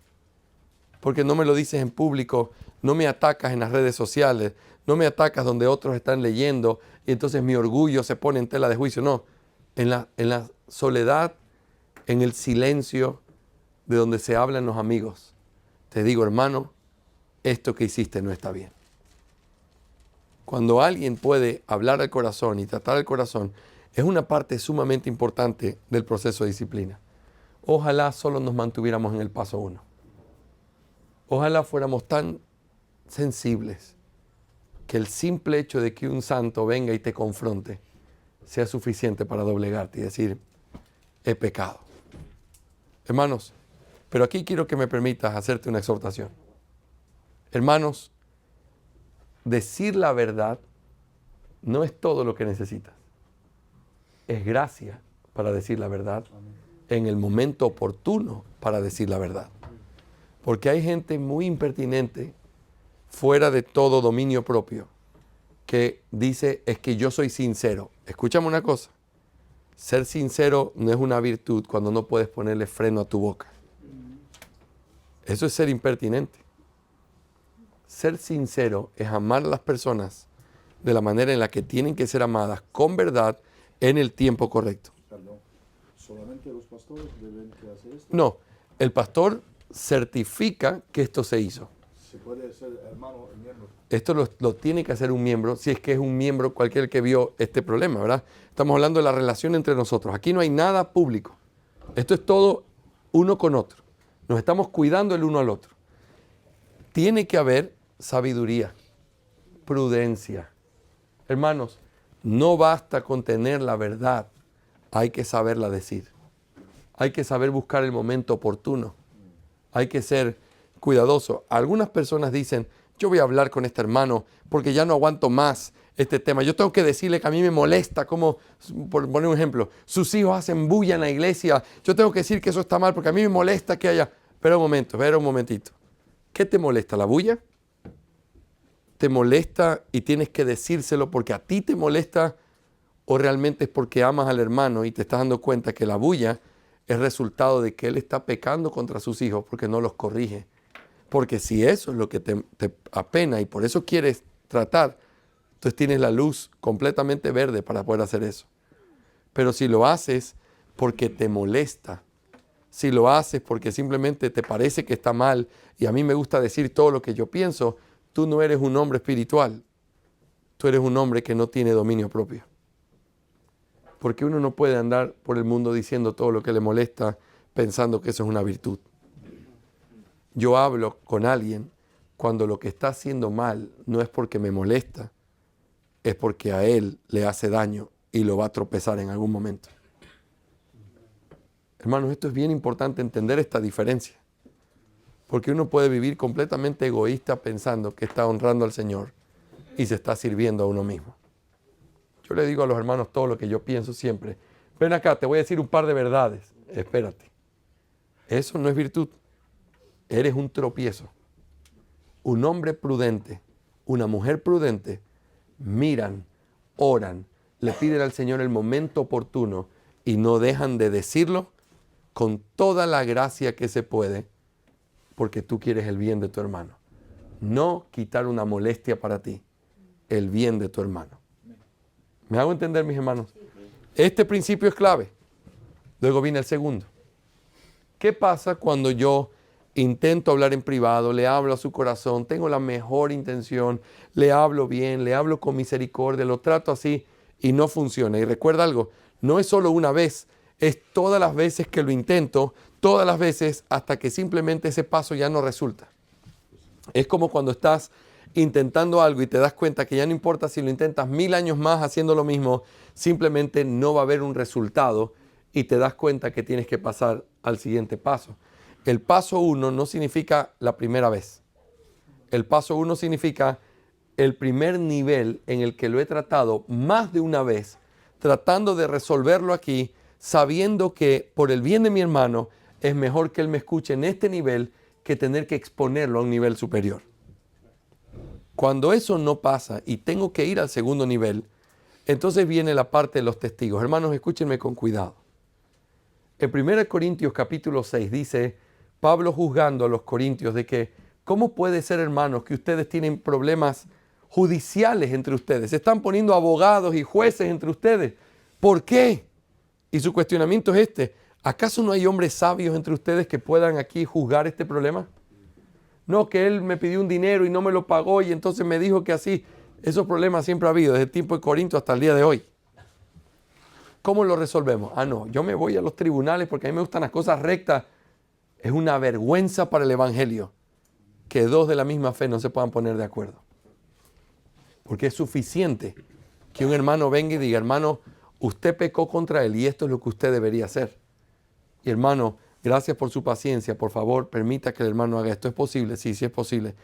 Porque no me lo dices en público, no me atacas en las redes sociales, no me atacas donde otros están leyendo y entonces mi orgullo se pone en tela de juicio. No, en la soledad, en el silencio de donde se hablan los amigos, te digo, hermano, esto que hiciste no está bien. Cuando alguien puede hablar al corazón y tratar al corazón, es una parte sumamente importante del proceso de disciplina. Ojalá solo nos mantuviéramos en el paso 1. Ojalá fuéramos tan sensibles que el simple hecho de que un santo venga y te confronte sea suficiente para doblegarte y decir, he pecado. Hermanos, pero aquí quiero que me permitas hacerte una exhortación. Hermanos, decir la verdad no es todo lo que necesitas. Es gracia para decir la verdad en el momento oportuno para decir la verdad. Porque hay gente muy impertinente, fuera de todo dominio propio, que dice, es que yo soy sincero. Escúchame una cosa. Ser sincero no es una virtud cuando no puedes ponerle freno a tu boca. Eso es ser impertinente. Ser sincero es amar a las personas de la manera en la que tienen que ser amadas, con verdad, en el tiempo correcto. Perdón, ¿solamente los pastores deben que hacer esto? No, el pastor certifica que esto se hizo. Se puede ser hermano y miembro. Esto lo tiene que hacer un miembro, si es que es un miembro cualquier que vio este problema, ¿verdad? Estamos hablando de la relación entre nosotros. Aquí no hay nada público. Esto es todo uno con otro. Nos estamos cuidando el uno al otro. Tiene que haber sabiduría, prudencia. Hermanos, no basta con tener la verdad, hay que saberla decir. Hay que saber buscar el momento oportuno. Hay que ser cuidadoso. Algunas personas dicen, yo voy a hablar con este hermano porque ya no aguanto más este tema. Yo tengo que decirle que a mí me molesta, como, por poner un ejemplo, sus hijos hacen bulla en la iglesia. Yo tengo que decir que eso está mal porque a mí me molesta que haya... Espera un momentito. ¿Qué te molesta? ¿La bulla? ¿Te molesta y tienes que decírselo porque a ti te molesta o realmente es porque amas al hermano y te estás dando cuenta que la bulla es resultado de que él está pecando contra sus hijos porque no los corrige? Porque si eso es lo que te apena y por eso quieres tratar, entonces tienes la luz completamente verde para poder hacer eso. Pero si lo haces porque te molesta, si lo haces porque simplemente te parece que está mal y a mí me gusta decir todo lo que yo pienso, tú no eres un hombre espiritual. Tú eres un hombre que no tiene dominio propio. Porque uno no puede andar por el mundo diciendo todo lo que le molesta pensando que eso es una virtud. Yo hablo con alguien cuando lo que está haciendo mal no es porque me molesta, es porque a él le hace daño y lo va a tropezar en algún momento. Hermanos, esto es bien importante entender esta diferencia. Porque uno puede vivir completamente egoísta pensando que está honrando al Señor y se está sirviendo a uno mismo. Yo le digo a los hermanos todo lo que yo pienso siempre. Ven acá, te voy a decir un par de verdades. Espérate. Eso no es virtud. Eres un tropiezo. Un hombre prudente, una mujer prudente, miran, oran, le piden al Señor el momento oportuno y no dejan de decirlo con toda la gracia que se puede, porque tú quieres el bien de tu hermano. No quitar una molestia para ti, el bien de tu hermano. ¿Me hago entender, mis hermanos? Este principio es clave. Luego viene el segundo. ¿Qué pasa cuando yo intento hablar en privado, le hablo a su corazón, tengo la mejor intención, le hablo bien, le hablo con misericordia, lo trato así y no funciona? Y recuerda algo, no es solo una vez, es todas las veces que lo intento, todas las veces hasta que simplemente ese paso ya no resulta. Es como cuando estás intentando algo y te das cuenta que ya no importa si lo intentas 1000 años más haciendo lo mismo, simplemente no va a haber un resultado y te das cuenta que tienes que pasar al siguiente paso. El paso 1 no significa la primera vez. El paso 1 significa el primer nivel en el que lo he tratado más de una vez, tratando de resolverlo aquí, sabiendo que por el bien de mi hermano es mejor que él me escuche en este nivel que tener que exponerlo a un nivel superior. Cuando eso no pasa y tengo que ir al segundo nivel, entonces viene la parte de los testigos. Hermanos, escúchenme con cuidado. En 1 Corintios capítulo 6 dice Pablo juzgando a los corintios de que ¿cómo puede ser, hermanos, que ustedes tienen problemas judiciales entre ustedes? Se están poniendo abogados y jueces entre ustedes. ¿Por qué? Y su cuestionamiento es este. ¿Acaso no hay hombres sabios entre ustedes que puedan aquí juzgar este problema? No, que él me pidió un dinero y no me lo pagó y entonces me dijo que así. Esos problemas siempre ha habido desde el tiempo de Corinto hasta el día de hoy. ¿Cómo lo resolvemos? No, yo me voy a los tribunales porque a mí me gustan las cosas rectas. Es una vergüenza para el evangelio que dos de la misma fe no se puedan poner de acuerdo. Porque es suficiente que un hermano venga y diga, hermano, usted pecó contra él y esto es lo que usted debería hacer. Y hermano, gracias por su paciencia, por favor, permita que el hermano haga esto. ¿Es posible? Sí, sí es posible.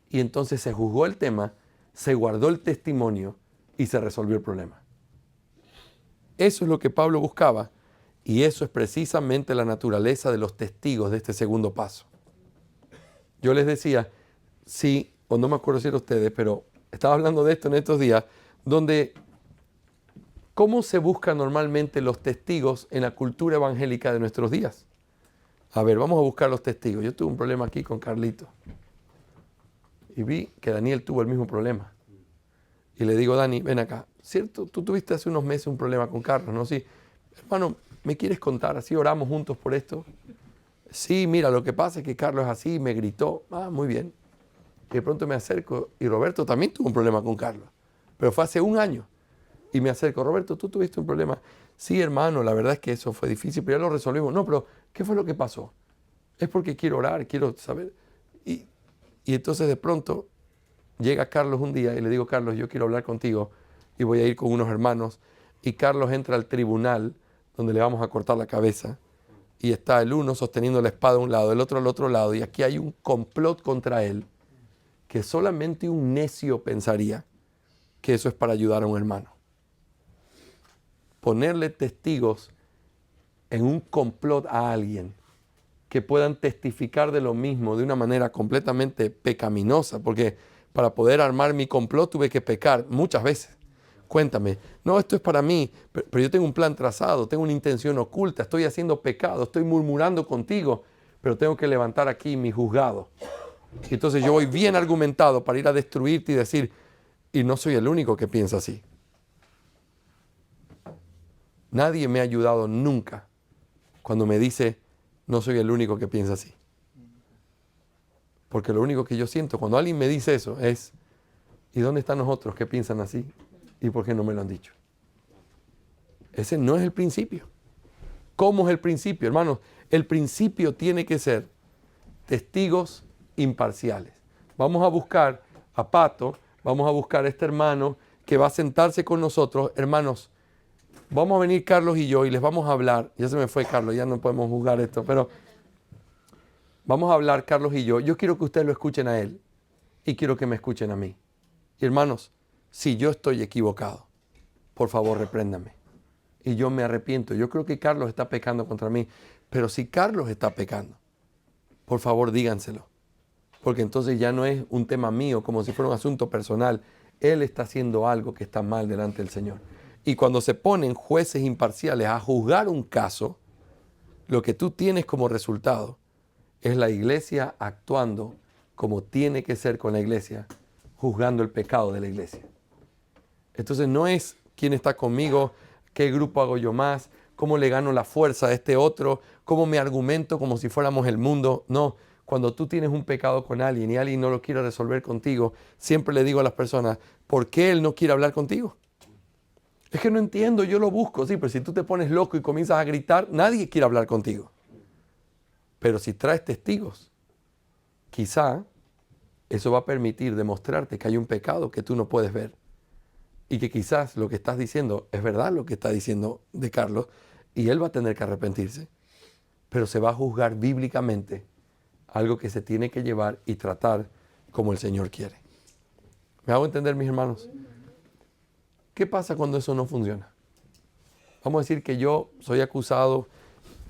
Y entonces se juzgó el tema, se guardó el testimonio y se resolvió el problema. Eso es lo que Pablo buscaba y eso es precisamente la naturaleza de los testigos de este segundo paso. Yo les decía, sí, o no me acuerdo si era ustedes, pero estaba hablando de esto en estos días, donde ¿cómo se buscan normalmente los testigos en la cultura evangélica de nuestros días? A ver, vamos a buscar los testigos. Yo tuve un problema aquí con Carlito y vi que Daniel tuvo el mismo problema. Y le digo, Dani, ven acá. ¿Cierto? Tú tuviste hace unos meses un problema con Carlos, ¿no? Sí. Hermano, ¿me quieres contar? ¿Así oramos juntos por esto? Sí, mira, lo que pasa es que Carlos es así, me gritó. Ah, muy bien. Y de pronto me acerco y Roberto también tuvo un problema con Carlos. Pero fue hace un año. Y me acerco, Roberto, ¿tú tuviste un problema? Sí, hermano, la verdad es que eso fue difícil, pero ya lo resolvimos. No, pero ¿qué fue lo que pasó? Es porque quiero orar, quiero saber. Y entonces de pronto llega Carlos un día y le digo, Carlos, yo quiero hablar contigo y voy a ir con unos hermanos. Y Carlos entra al tribunal donde le vamos a cortar la cabeza. Y está el uno sosteniendo la espada a un lado, el otro al otro lado. Y aquí hay un complot contra él que solamente un necio pensaría que eso es para ayudar a un hermano. Ponerle testigos en un complot a alguien que puedan testificar de lo mismo de una manera completamente pecaminosa, porque para poder armar mi complot tuve que pecar muchas veces. Cuéntame, no, esto es para mí, pero yo tengo un plan trazado, tengo una intención oculta, estoy haciendo pecado, estoy murmurando contigo, pero tengo que levantar aquí mi juzgado. Y entonces yo voy bien argumentado para ir a destruirte y decir, y no soy el único que piensa así. Nadie me ha ayudado nunca cuando me dice, no soy el único que piensa así. Porque lo único que yo siento cuando alguien me dice eso es, ¿y dónde están los otros que piensan así? ¿Y por qué no me lo han dicho? Ese no es el principio. ¿Cómo es el principio, hermanos? El principio tiene que ser testigos imparciales. Vamos a buscar a Pato, vamos a buscar a este hermano que va a sentarse con nosotros. Hermanos, vamos a venir Carlos y yo y les vamos a hablar. Ya se me fue Carlos, ya no podemos juzgar esto, pero vamos a hablar Carlos y yo. Yo quiero que ustedes lo escuchen a él y quiero que me escuchen a mí. Y hermanos, si yo estoy equivocado, por favor repréndame. Y yo me arrepiento. Yo creo que Carlos está pecando contra mí. Pero si Carlos está pecando, por favor díganselo. Porque entonces ya no es un tema mío, como si fuera un asunto personal. Él está haciendo algo que está mal delante del Señor. Y cuando se ponen jueces imparciales a juzgar un caso, lo que tú tienes como resultado es la iglesia actuando como tiene que ser con la iglesia, juzgando el pecado de la iglesia. Entonces no es quién está conmigo, qué grupo hago yo más, cómo le gano la fuerza a este otro, cómo me argumento como si fuéramos el mundo. No, cuando tú tienes un pecado con alguien y alguien no lo quiere resolver contigo, siempre le digo a las personas, ¿por qué él no quiere hablar contigo? Es que no entiendo, yo lo busco, sí, pero si tú te pones loco y comienzas a gritar, nadie quiere hablar contigo. Pero si traes testigos, quizá eso va a permitir demostrarte que hay un pecado que tú no puedes ver. Y que quizás lo que estás diciendo es verdad lo que está diciendo de Carlos y él va a tener que arrepentirse. Pero se va a juzgar bíblicamente algo que se tiene que llevar y tratar como el Señor quiere. ¿Me hago entender, mis hermanos? ¿Qué pasa cuando eso no funciona? Vamos a decir que yo soy acusado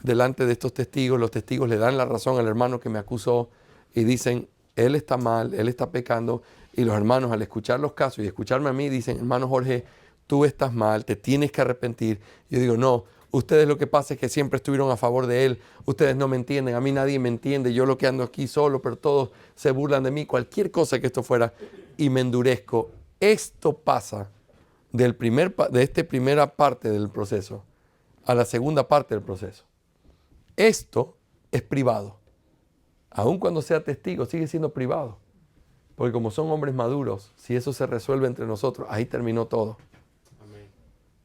delante de estos testigos, los testigos le dan la razón al hermano que me acusó y dicen, él está mal, él está pecando, y los hermanos al escuchar los casos y escucharme a mí dicen, hermano Jorge, tú estás mal, te tienes que arrepentir. Yo digo, no, ustedes lo que pasa es que siempre estuvieron a favor de él, ustedes no me entienden, a mí nadie me entiende, yo lo que ando aquí solo, pero todos se burlan de mí, cualquier cosa que esto fuera, y me endurezco. Esto pasa de esta primera parte del proceso a la segunda parte del proceso. Esto es privado. Aun cuando sea testigo, sigue siendo privado. Porque como son hombres maduros, si eso se resuelve entre nosotros, ahí terminó todo. Amén.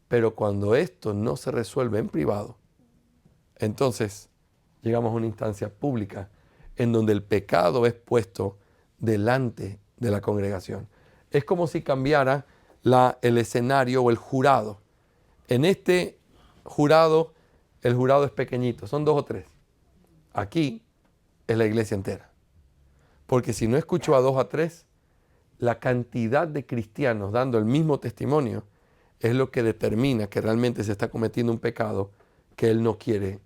Pero cuando esto no se resuelve en privado, entonces llegamos a una instancia pública en donde el pecado es puesto delante de la congregación. Es como si cambiara el escenario o el jurado. En este jurado, el jurado es pequeñito, son 2 o 3. Aquí es la iglesia entera. Porque si no escucho a 2 o 3, la cantidad de cristianos dando el mismo testimonio es lo que determina que realmente se está cometiendo un pecado que él no quiere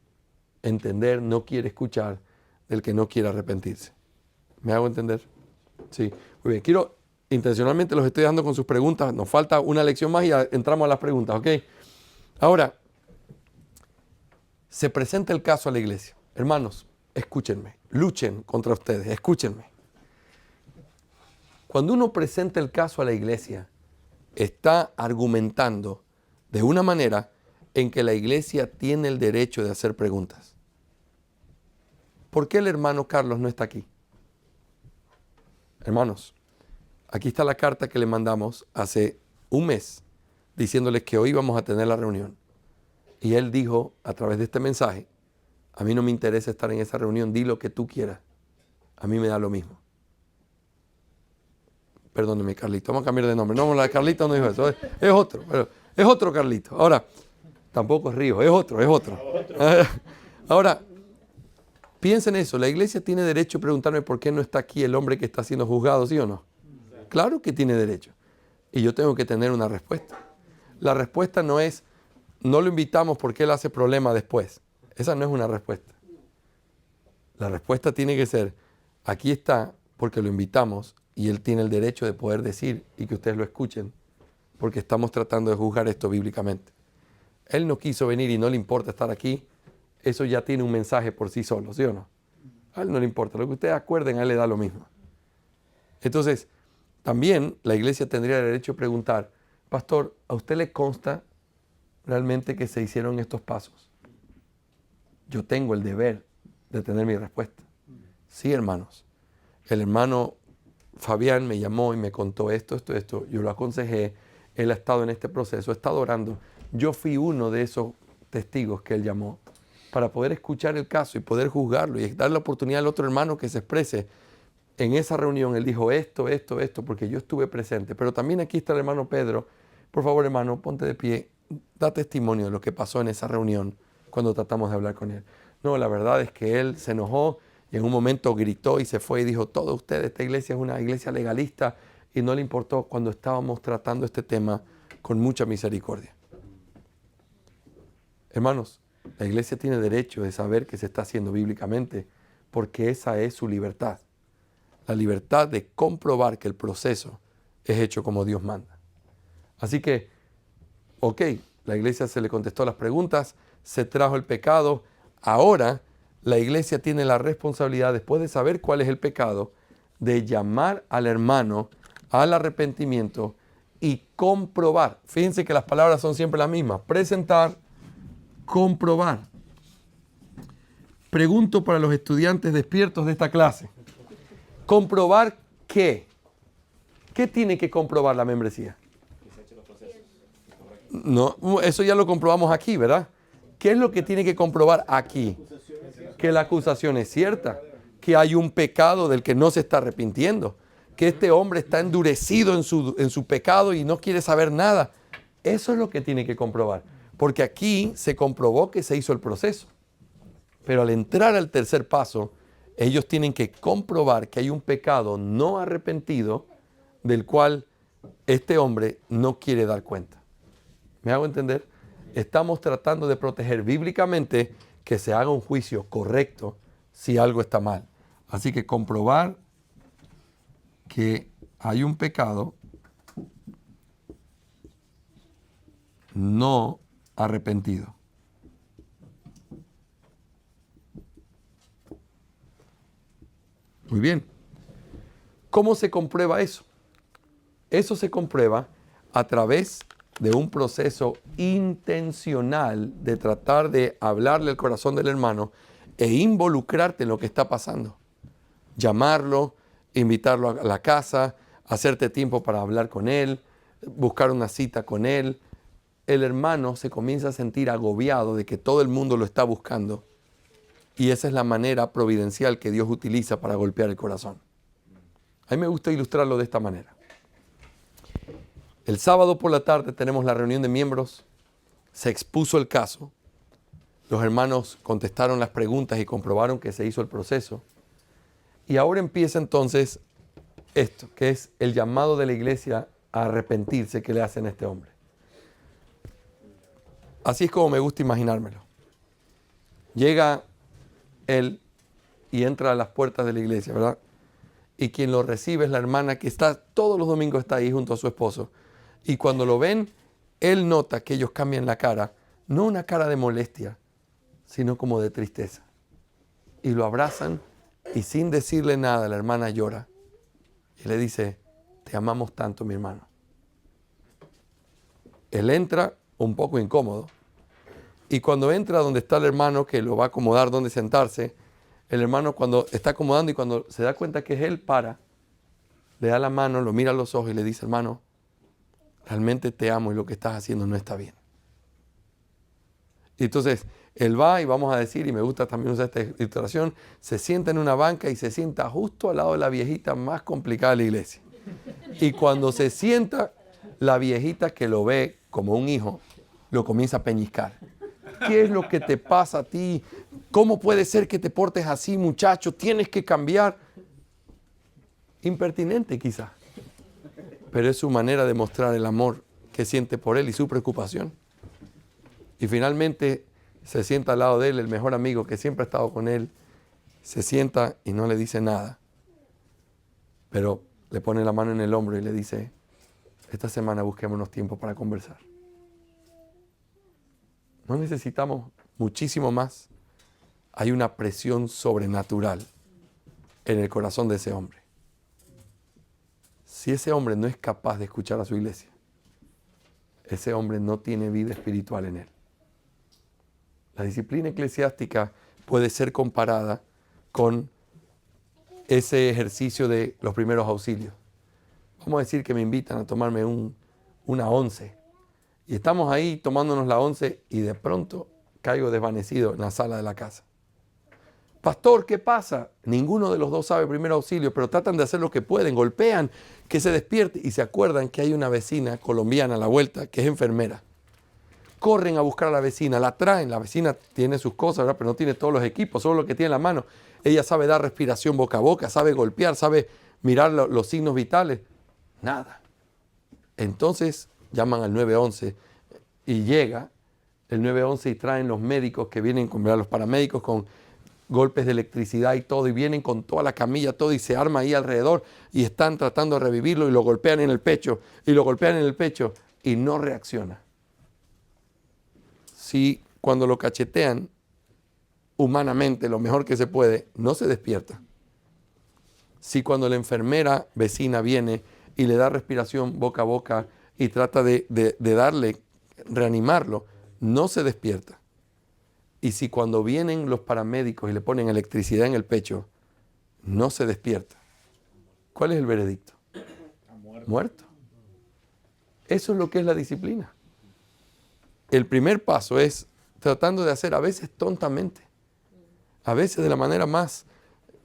entender, no quiere escuchar, del que no quiere arrepentirse. ¿Me hago entender? Sí. Muy bien. Intencionalmente los estoy dando con sus preguntas. Nos falta una lección más y entramos a las preguntas, ¿ok? Ahora, se presenta el caso a la iglesia. Hermanos, escúchenme. Luchen contra ustedes. Escúchenme. Cuando uno presenta el caso a la iglesia, está argumentando de una manera en que la iglesia tiene el derecho de hacer preguntas. ¿Por qué el hermano Carlos no está aquí? Hermanos, aquí está la carta que le mandamos hace un mes diciéndoles que hoy vamos a tener la reunión. Y él dijo a través de este mensaje, a mí no me interesa estar en esa reunión, di lo que tú quieras. A mí me da lo mismo. Perdóneme, Carlito, vamos a cambiar de nombre. No, la de Carlito no dijo eso, es otro, pero es otro Carlito. Ahora, tampoco es Río, es otro. Ahora, piensen eso, la iglesia tiene derecho a preguntarme por qué no está aquí el hombre que está siendo juzgado, ¿sí o no? Claro que tiene derecho. Y yo tengo que tener una respuesta. La respuesta no es, no lo invitamos porque él hace problema después. Esa no es una respuesta. La respuesta tiene que ser, aquí está porque lo invitamos y él tiene el derecho de poder decir y que ustedes lo escuchen porque estamos tratando de juzgar esto bíblicamente. Él no quiso venir y no le importa estar aquí. Eso ya tiene un mensaje por sí solo, ¿sí o no? A él no le importa. Lo que ustedes acuerden, a él le da lo mismo. Entonces, también la iglesia tendría el derecho de preguntar, pastor, ¿a usted le consta realmente que se hicieron estos pasos? Yo tengo el deber de tener mi respuesta. Sí, hermanos. El hermano Fabián me llamó y me contó esto. Yo lo aconsejé. Él ha estado en este proceso, ha estado orando. Yo fui uno de esos testigos que él llamó para poder escuchar el caso y poder juzgarlo y dar la oportunidad al otro hermano que se exprese. En esa reunión él dijo esto, porque yo estuve presente. Pero también aquí está el hermano Pedro. Por favor, hermano, ponte de pie. Da testimonio de lo que pasó en esa reunión cuando tratamos de hablar con él. No, la verdad es que él se enojó y en un momento gritó y se fue y dijo, todos ustedes, esta iglesia es una iglesia legalista, y no le importó cuando estábamos tratando este tema con mucha misericordia. Hermanos, la iglesia tiene derecho de saber qué se está haciendo bíblicamente porque esa es su libertad. La libertad de comprobar que el proceso es hecho como Dios manda. Así que, ok, la iglesia se le contestó las preguntas, se trajo el pecado. Ahora la iglesia tiene la responsabilidad, después de saber cuál es el pecado, de llamar al hermano al arrepentimiento y comprobar. Fíjense que las palabras son siempre las mismas. Presentar, comprobar. Pregunto para los estudiantes despiertos de esta clase. ¿Comprobar qué? ¿Qué tiene que comprobar la membresía? No, eso ya lo comprobamos aquí, ¿verdad? ¿Qué es lo que tiene que comprobar aquí? Que la acusación es cierta, que hay un pecado del que no se está arrepintiendo, que este hombre está endurecido en su pecado y no quiere saber nada. Eso es lo que tiene que comprobar, porque aquí se comprobó que se hizo el proceso. Pero al entrar al tercer paso, ellos tienen que comprobar que hay un pecado no arrepentido del cual este hombre no quiere dar cuenta. ¿Me hago entender? Estamos tratando de proteger bíblicamente que se haga un juicio correcto si algo está mal. Así que comprobar que hay un pecado no arrepentido. Muy bien. ¿Cómo se comprueba eso? Eso se comprueba a través de un proceso intencional de tratar de hablarle al corazón del hermano e involucrarte en lo que está pasando. Llamarlo, invitarlo a la casa, hacerte tiempo para hablar con él, buscar una cita con él. El hermano se comienza a sentir agobiado de que todo el mundo lo está buscando. Y esa es la manera providencial que Dios utiliza para golpear el corazón. A mí me gusta ilustrarlo de esta manera. El sábado por la tarde tenemos la reunión de miembros, se expuso el caso, los hermanos contestaron las preguntas y comprobaron que se hizo el proceso. Y ahora empieza entonces esto, que es el llamado de la iglesia a arrepentirse que le hacen a este hombre. Así es como me gusta imaginármelo. Llega él y entra a las puertas de la iglesia, ¿verdad? Y quien lo recibe es la hermana que está todos los domingos está ahí junto a su esposo. Y cuando lo ven, él nota que ellos cambian la cara, no una cara de molestia, sino como de tristeza. Y lo abrazan y sin decirle nada, la hermana llora. Y le dice, te amamos tanto, mi hermano. Él entra un poco incómodo. Y cuando entra donde está el hermano, que lo va a acomodar donde sentarse, el hermano cuando está acomodando y cuando se da cuenta que es él, para, le da la mano, lo mira a los ojos y le dice, hermano, realmente te amo y lo que estás haciendo no está bien. Y entonces él va y vamos a decir, y me gusta también usar esta ilustración, se sienta en una banca y se sienta justo al lado de la viejita más complicada de la iglesia. Y cuando se sienta, la viejita que lo ve como un hijo, lo comienza a peñiscar. ¿Qué es lo que te pasa a ti? ¿Cómo puede ser que te portes así, muchacho? Tienes que cambiar. Impertinente quizá, pero es su manera de mostrar el amor que siente por él y su preocupación. Y finalmente se sienta al lado de él, el mejor amigo que siempre ha estado con él, se sienta y no le dice nada, pero le pone la mano en el hombro y le dice, esta semana busquémonos tiempo para conversar. No necesitamos muchísimo más. Hay una presión sobrenatural en el corazón de ese hombre. Si ese hombre no es capaz de escuchar a su iglesia, ese hombre no tiene vida espiritual en él. La disciplina eclesiástica puede ser comparada con ese ejercicio de los primeros auxilios. Vamos a decir que me invitan a tomarme una 11 y estamos ahí tomándonos la 11 y de pronto caigo desvanecido en la sala de la casa. Pastor, ¿qué pasa? Ninguno de los dos sabe primer auxilio, pero tratan de hacer lo que pueden, golpean, que se despierte y se acuerdan que hay una vecina colombiana a la vuelta que es enfermera. Corren a buscar a la vecina, la traen, la vecina tiene sus cosas, ¿verdad? Pero no tiene todos los equipos, solo lo que tiene en la mano. Ella sabe dar respiración boca a boca, sabe golpear, sabe mirar los signos vitales. Nada. Entonces llaman al 911 y llega el 911 y traen los médicos que vienen, los paramédicos con golpes de electricidad y todo, y vienen con toda la camilla, todo, y se arma ahí alrededor, y están tratando de revivirlo, y lo golpean en el pecho, y lo golpean en el pecho, y no reacciona. Si cuando lo cachetean, humanamente, lo mejor que se puede, no se despierta. Si cuando la enfermera vecina viene y le da respiración boca a boca, y trata de darle, reanimarlo, no se despierta. Y si cuando vienen los paramédicos y le ponen electricidad en el pecho, no se despierta, ¿cuál es el veredicto? Muerto. Eso es lo que es la disciplina. El primer paso es tratando de hacer a veces tontamente, a veces de la manera más,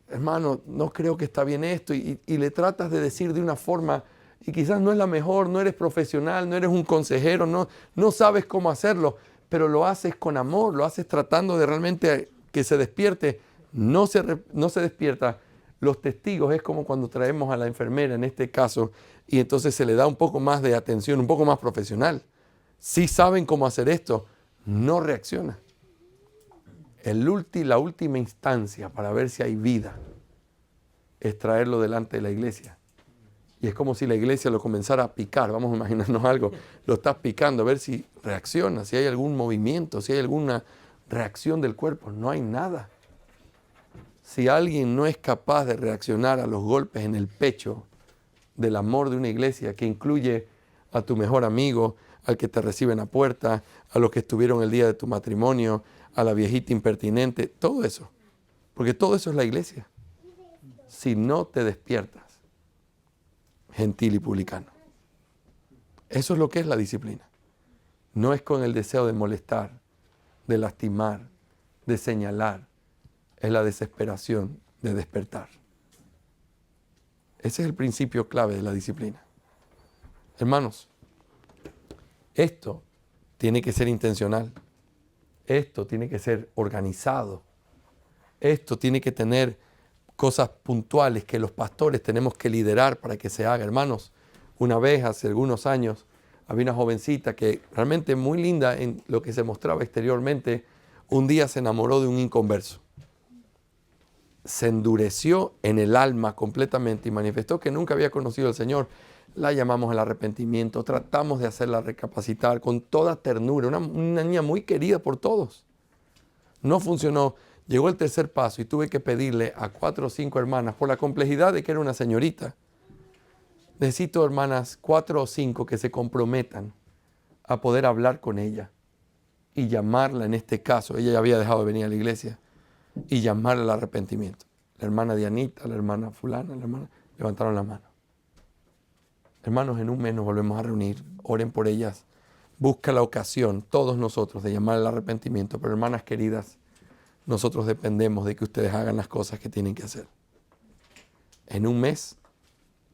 hermano, no creo que está bien esto, y le tratas de decir de una forma, y quizás no es la mejor, no eres profesional, no eres un consejero, no sabes cómo hacerlo, pero lo haces con amor, lo haces tratando de realmente que se despierte. No se despierta. Los testigos es como cuando traemos a la enfermera en este caso y entonces se le da un poco más de atención, un poco más profesional. Si saben cómo hacer esto, no reacciona. La última instancia para ver si hay vida es traerlo delante de la iglesia. Y es como si la iglesia lo comenzara a picar. Vamos a imaginarnos algo. Lo estás picando, a ver si reacciona, si hay algún movimiento, si hay alguna reacción del cuerpo. No hay nada. Si alguien no es capaz de reaccionar a los golpes en el pecho del amor de una iglesia que incluye a tu mejor amigo, al que te recibe en la puerta, a los que estuvieron el día de tu matrimonio, a la viejita impertinente, todo eso. Porque todo eso es la iglesia. Si no te despiertas, gentil y publicano. Eso es lo que es la disciplina. No es con el deseo de molestar, de lastimar, de señalar. Es la desesperación de despertar. Ese es el principio clave de la disciplina. Hermanos, esto tiene que ser intencional. Esto tiene que ser organizado. Esto tiene que tener cosas puntuales que los pastores tenemos que liderar para que se haga. Hermanos, una vez, hace algunos años, había una jovencita que realmente muy linda en lo que se mostraba exteriormente. Un día se enamoró de un inconverso. Se endureció en el alma completamente y manifestó que nunca había conocido al Señor. La llamamos al arrepentimiento, tratamos de hacerla recapacitar con toda ternura, una niña muy querida por todos. No funcionó. Llegó el tercer paso y tuve que pedirle a 4 o 5 hermanas, por la complejidad de que era una señorita, necesito hermanas 4 o 5 que se comprometan a poder hablar con ella y llamarla en este caso. Ella ya había dejado de venir a la iglesia. Y llamarla al arrepentimiento. La hermana Dianita, la hermana fulana, la hermana, levantaron la mano. Hermanos, en un mes nos volvemos a reunir. Oren por ellas. Busca la ocasión, todos nosotros, de llamar al arrepentimiento. Pero hermanas queridas, nosotros dependemos de que ustedes hagan las cosas que tienen que hacer. En un mes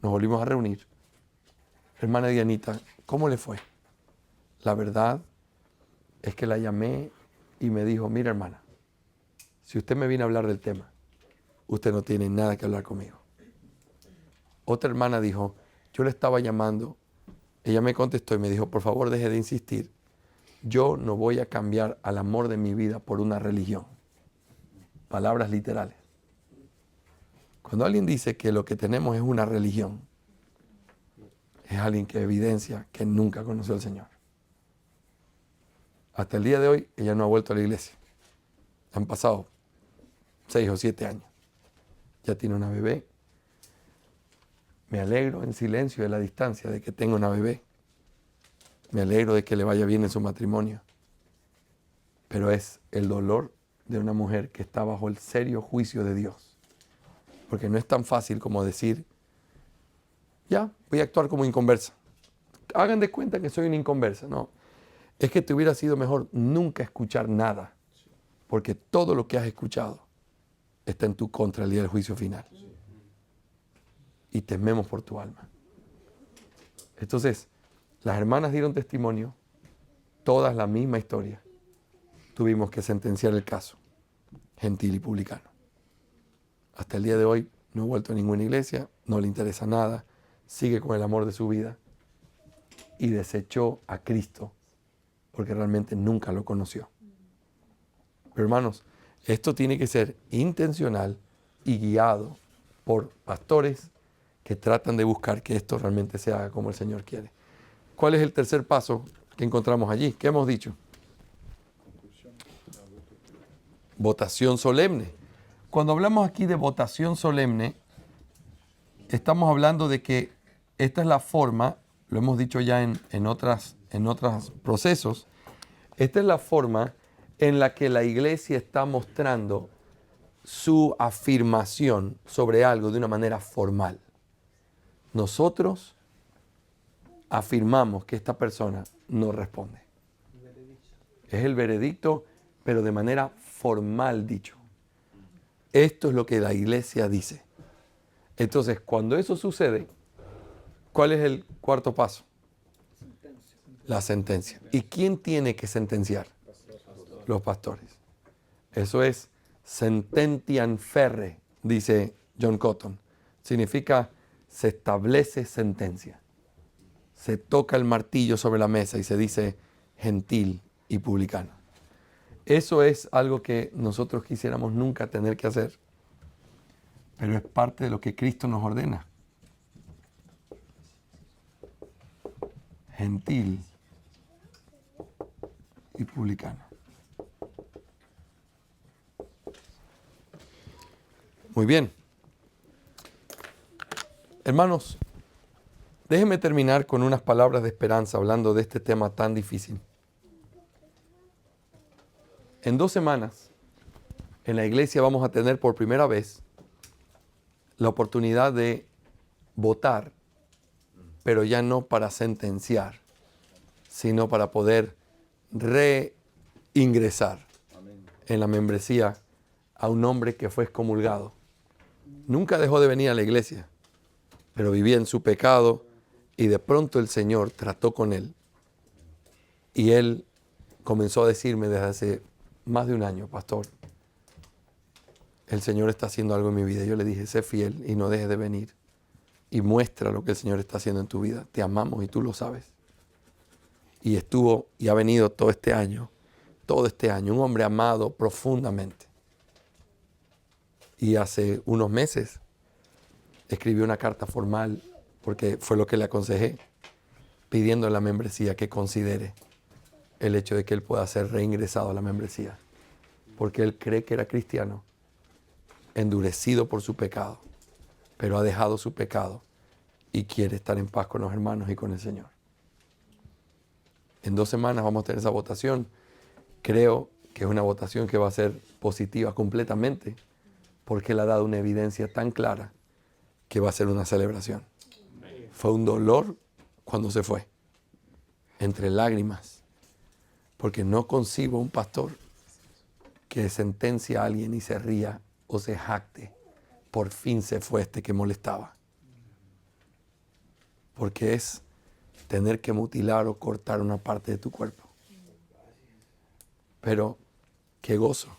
nos volvimos a reunir. Hermana Dianita, ¿cómo le fue? La verdad es que la llamé y me dijo, mira hermana, si usted me viene a hablar del tema, usted no tiene nada que hablar conmigo. Otra hermana dijo, yo le estaba llamando, ella me contestó y me dijo, por favor deje de insistir, yo no voy a cambiar al amor de mi vida por una religión. Palabras literales. Cuando alguien dice que lo que tenemos es una religión, es alguien que evidencia que nunca conoció al Señor. Hasta el día de hoy, ella no ha vuelto a la iglesia. Han pasado 6 o 7 años. Ya tiene una bebé. Me alegro en silencio de la distancia de que tenga una bebé. Me alegro de que le vaya bien en su matrimonio. Pero es el dolor de una mujer que está bajo el serio juicio de Dios. Porque no es tan fácil como decir, ya, voy a actuar como inconversa. Hagan de cuenta que soy una inconversa. No, es que te hubiera sido mejor nunca escuchar nada. Porque todo lo que has escuchado está en tu contra el día del juicio final. Y tememos por tu alma. Entonces, las hermanas dieron testimonio, todas la misma historia. Tuvimos que sentenciar el caso, gentil y publicano. Hasta el día de hoy no ha vuelto a ninguna iglesia, no le interesa nada, sigue con el amor de su vida y desechó a Cristo porque realmente nunca lo conoció. Pero hermanos, esto tiene que ser intencional y guiado por pastores que tratan de buscar que esto realmente se haga como el Señor quiere. ¿Cuál es el tercer paso que encontramos allí? ¿Qué hemos dicho? Votación solemne. Cuando hablamos aquí de votación solemne, estamos hablando de que esta es la forma, lo hemos dicho ya en otros procesos, esta es la forma en la que la iglesia está mostrando su afirmación sobre algo de una manera formal. Nosotros afirmamos que esta persona no responde. Es el veredicto, pero de manera formal dicho. Esto es lo que la iglesia dice. Entonces, cuando eso sucede, ¿cuál es el cuarto paso? La sentencia. ¿Y quién tiene que sentenciar? Los pastores. Eso es sententiam ferre, dice John Cotton. Significa se establece sentencia. Se toca el martillo sobre la mesa y se dice gentil y publicano. Eso es algo que nosotros quisiéramos nunca tener que hacer, pero es parte de lo que Cristo nos ordena. Gentil y publicano. Muy bien. Hermanos, déjenme terminar con unas palabras de esperanza hablando de este tema tan difícil. En 2 semanas, en la iglesia vamos a tener por primera vez la oportunidad de votar, pero ya no para sentenciar, sino para poder reingresar en la membresía a un hombre que fue excomulgado. Nunca dejó de venir a la iglesia, pero vivía en su pecado y de pronto el Señor trató con él. Y él comenzó a decirme desde hace más de un año, pastor, el Señor está haciendo algo en mi vida. Yo le dije, sé fiel y no dejes de venir y muestra lo que el Señor está haciendo en tu vida. Te amamos y tú lo sabes. Y estuvo y ha venido todo este año, un hombre amado profundamente. Y hace unos meses escribió una carta formal, porque fue lo que le aconsejé, pidiendo a la membresía que considere el hecho de que él pueda ser reingresado a la membresía, porque él cree que era cristiano, endurecido por su pecado, pero ha dejado su pecado y quiere estar en paz con los hermanos y con el Señor. En 2 semanas vamos a tener esa votación. Creo que es una votación que va a ser positiva completamente, porque él ha dado una evidencia tan clara que va a ser una celebración. Fue un dolor cuando se fue, entre lágrimas, porque no concibo un pastor que sentencia a alguien y se ría o se jacte. Por fin se fue este que molestaba. Porque es tener que mutilar o cortar una parte de tu cuerpo. Pero qué gozo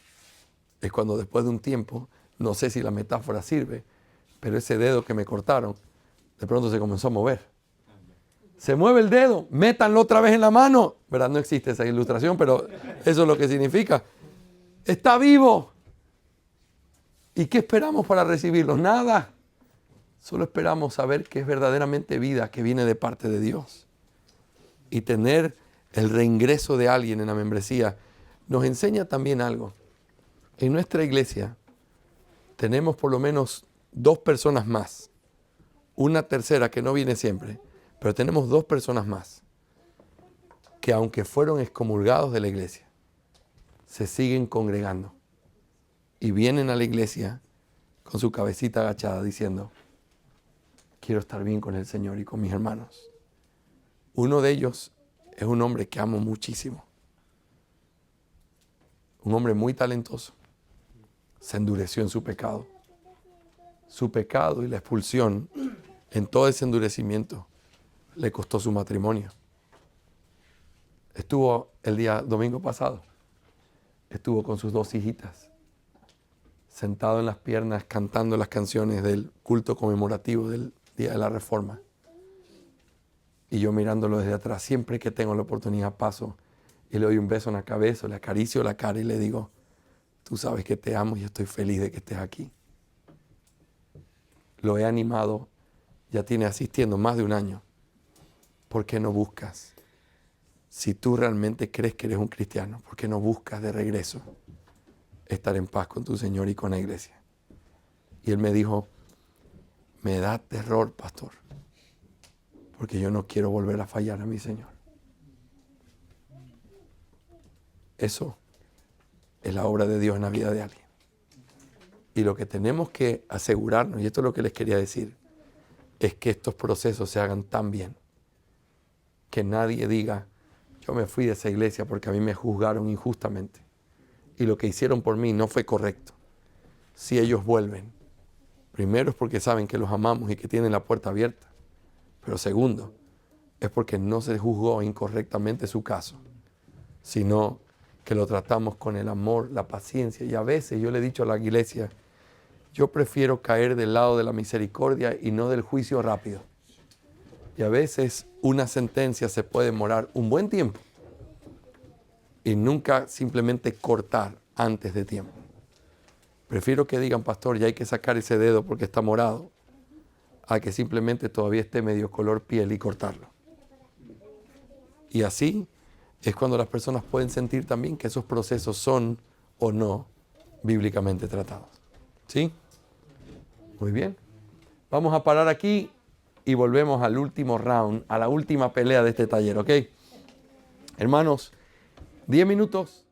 es cuando después de un tiempo, no sé si la metáfora sirve, pero ese dedo que me cortaron, de pronto se comenzó a mover. Se mueve el dedo, métanlo otra vez en la mano. ¿Verdad? No existe esa ilustración, pero eso es lo que significa. Está vivo. ¿Y qué esperamos para recibirlo? Nada. Solo esperamos saber que es verdaderamente vida que viene de parte de Dios. Y tener el reingreso de alguien en la membresía nos enseña también algo. En nuestra iglesia tenemos por lo menos 2 personas más. Una tercera que no viene siempre, pero tenemos 2 personas más que aunque fueron excomulgados de la iglesia, se siguen congregando y vienen a la iglesia con su cabecita agachada diciendo, quiero estar bien con el Señor y con mis hermanos. Uno de ellos es un hombre que amo muchísimo. Un hombre muy talentoso. Se endureció en su pecado. Su pecado y la expulsión en todo ese endurecimiento le costó su matrimonio. Estuvo el día domingo pasado. Estuvo con sus 2 hijitas. Sentado en las piernas cantando las canciones del culto conmemorativo del Día de la Reforma. Y yo mirándolo desde atrás, siempre que tengo la oportunidad paso y le doy un beso en la cabeza, le acaricio la cara y le digo, tú sabes que te amo y estoy feliz de que estés aquí. Lo he animado, ya tiene asistiendo más de un año. ¿Por qué no buscas? Si tú realmente crees que eres un cristiano, ¿por qué no buscas de regreso estar en paz con tu Señor y con la iglesia? Y él me dijo, me da terror, pastor, porque yo no quiero volver a fallar a mi Señor. Eso es la obra de Dios en la vida de alguien. Y lo que tenemos que asegurarnos, y esto es lo que les quería decir, es que estos procesos se hagan tan bien que nadie diga, yo me fui de esa iglesia porque a mí me juzgaron injustamente y lo que hicieron por mí no fue correcto. Si ellos vuelven, primero es porque saben que los amamos y que tienen la puerta abierta, pero segundo, es porque no se juzgó incorrectamente su caso, sino que lo tratamos con el amor, la paciencia. Y a veces yo le he dicho a la iglesia, yo prefiero caer del lado de la misericordia y no del juicio rápido. Y a veces una sentencia se puede demorar un buen tiempo y nunca simplemente cortar antes de tiempo. Prefiero que digan, pastor, ya hay que sacar ese dedo porque está morado, a que simplemente todavía esté medio color piel y cortarlo. Y así es cuando las personas pueden sentir también que esos procesos son o no bíblicamente tratados. ¿Sí? Muy bien. Vamos a parar aquí y volvemos al último round, a la última pelea de este taller, ¿ok? Hermanos, 10 minutos.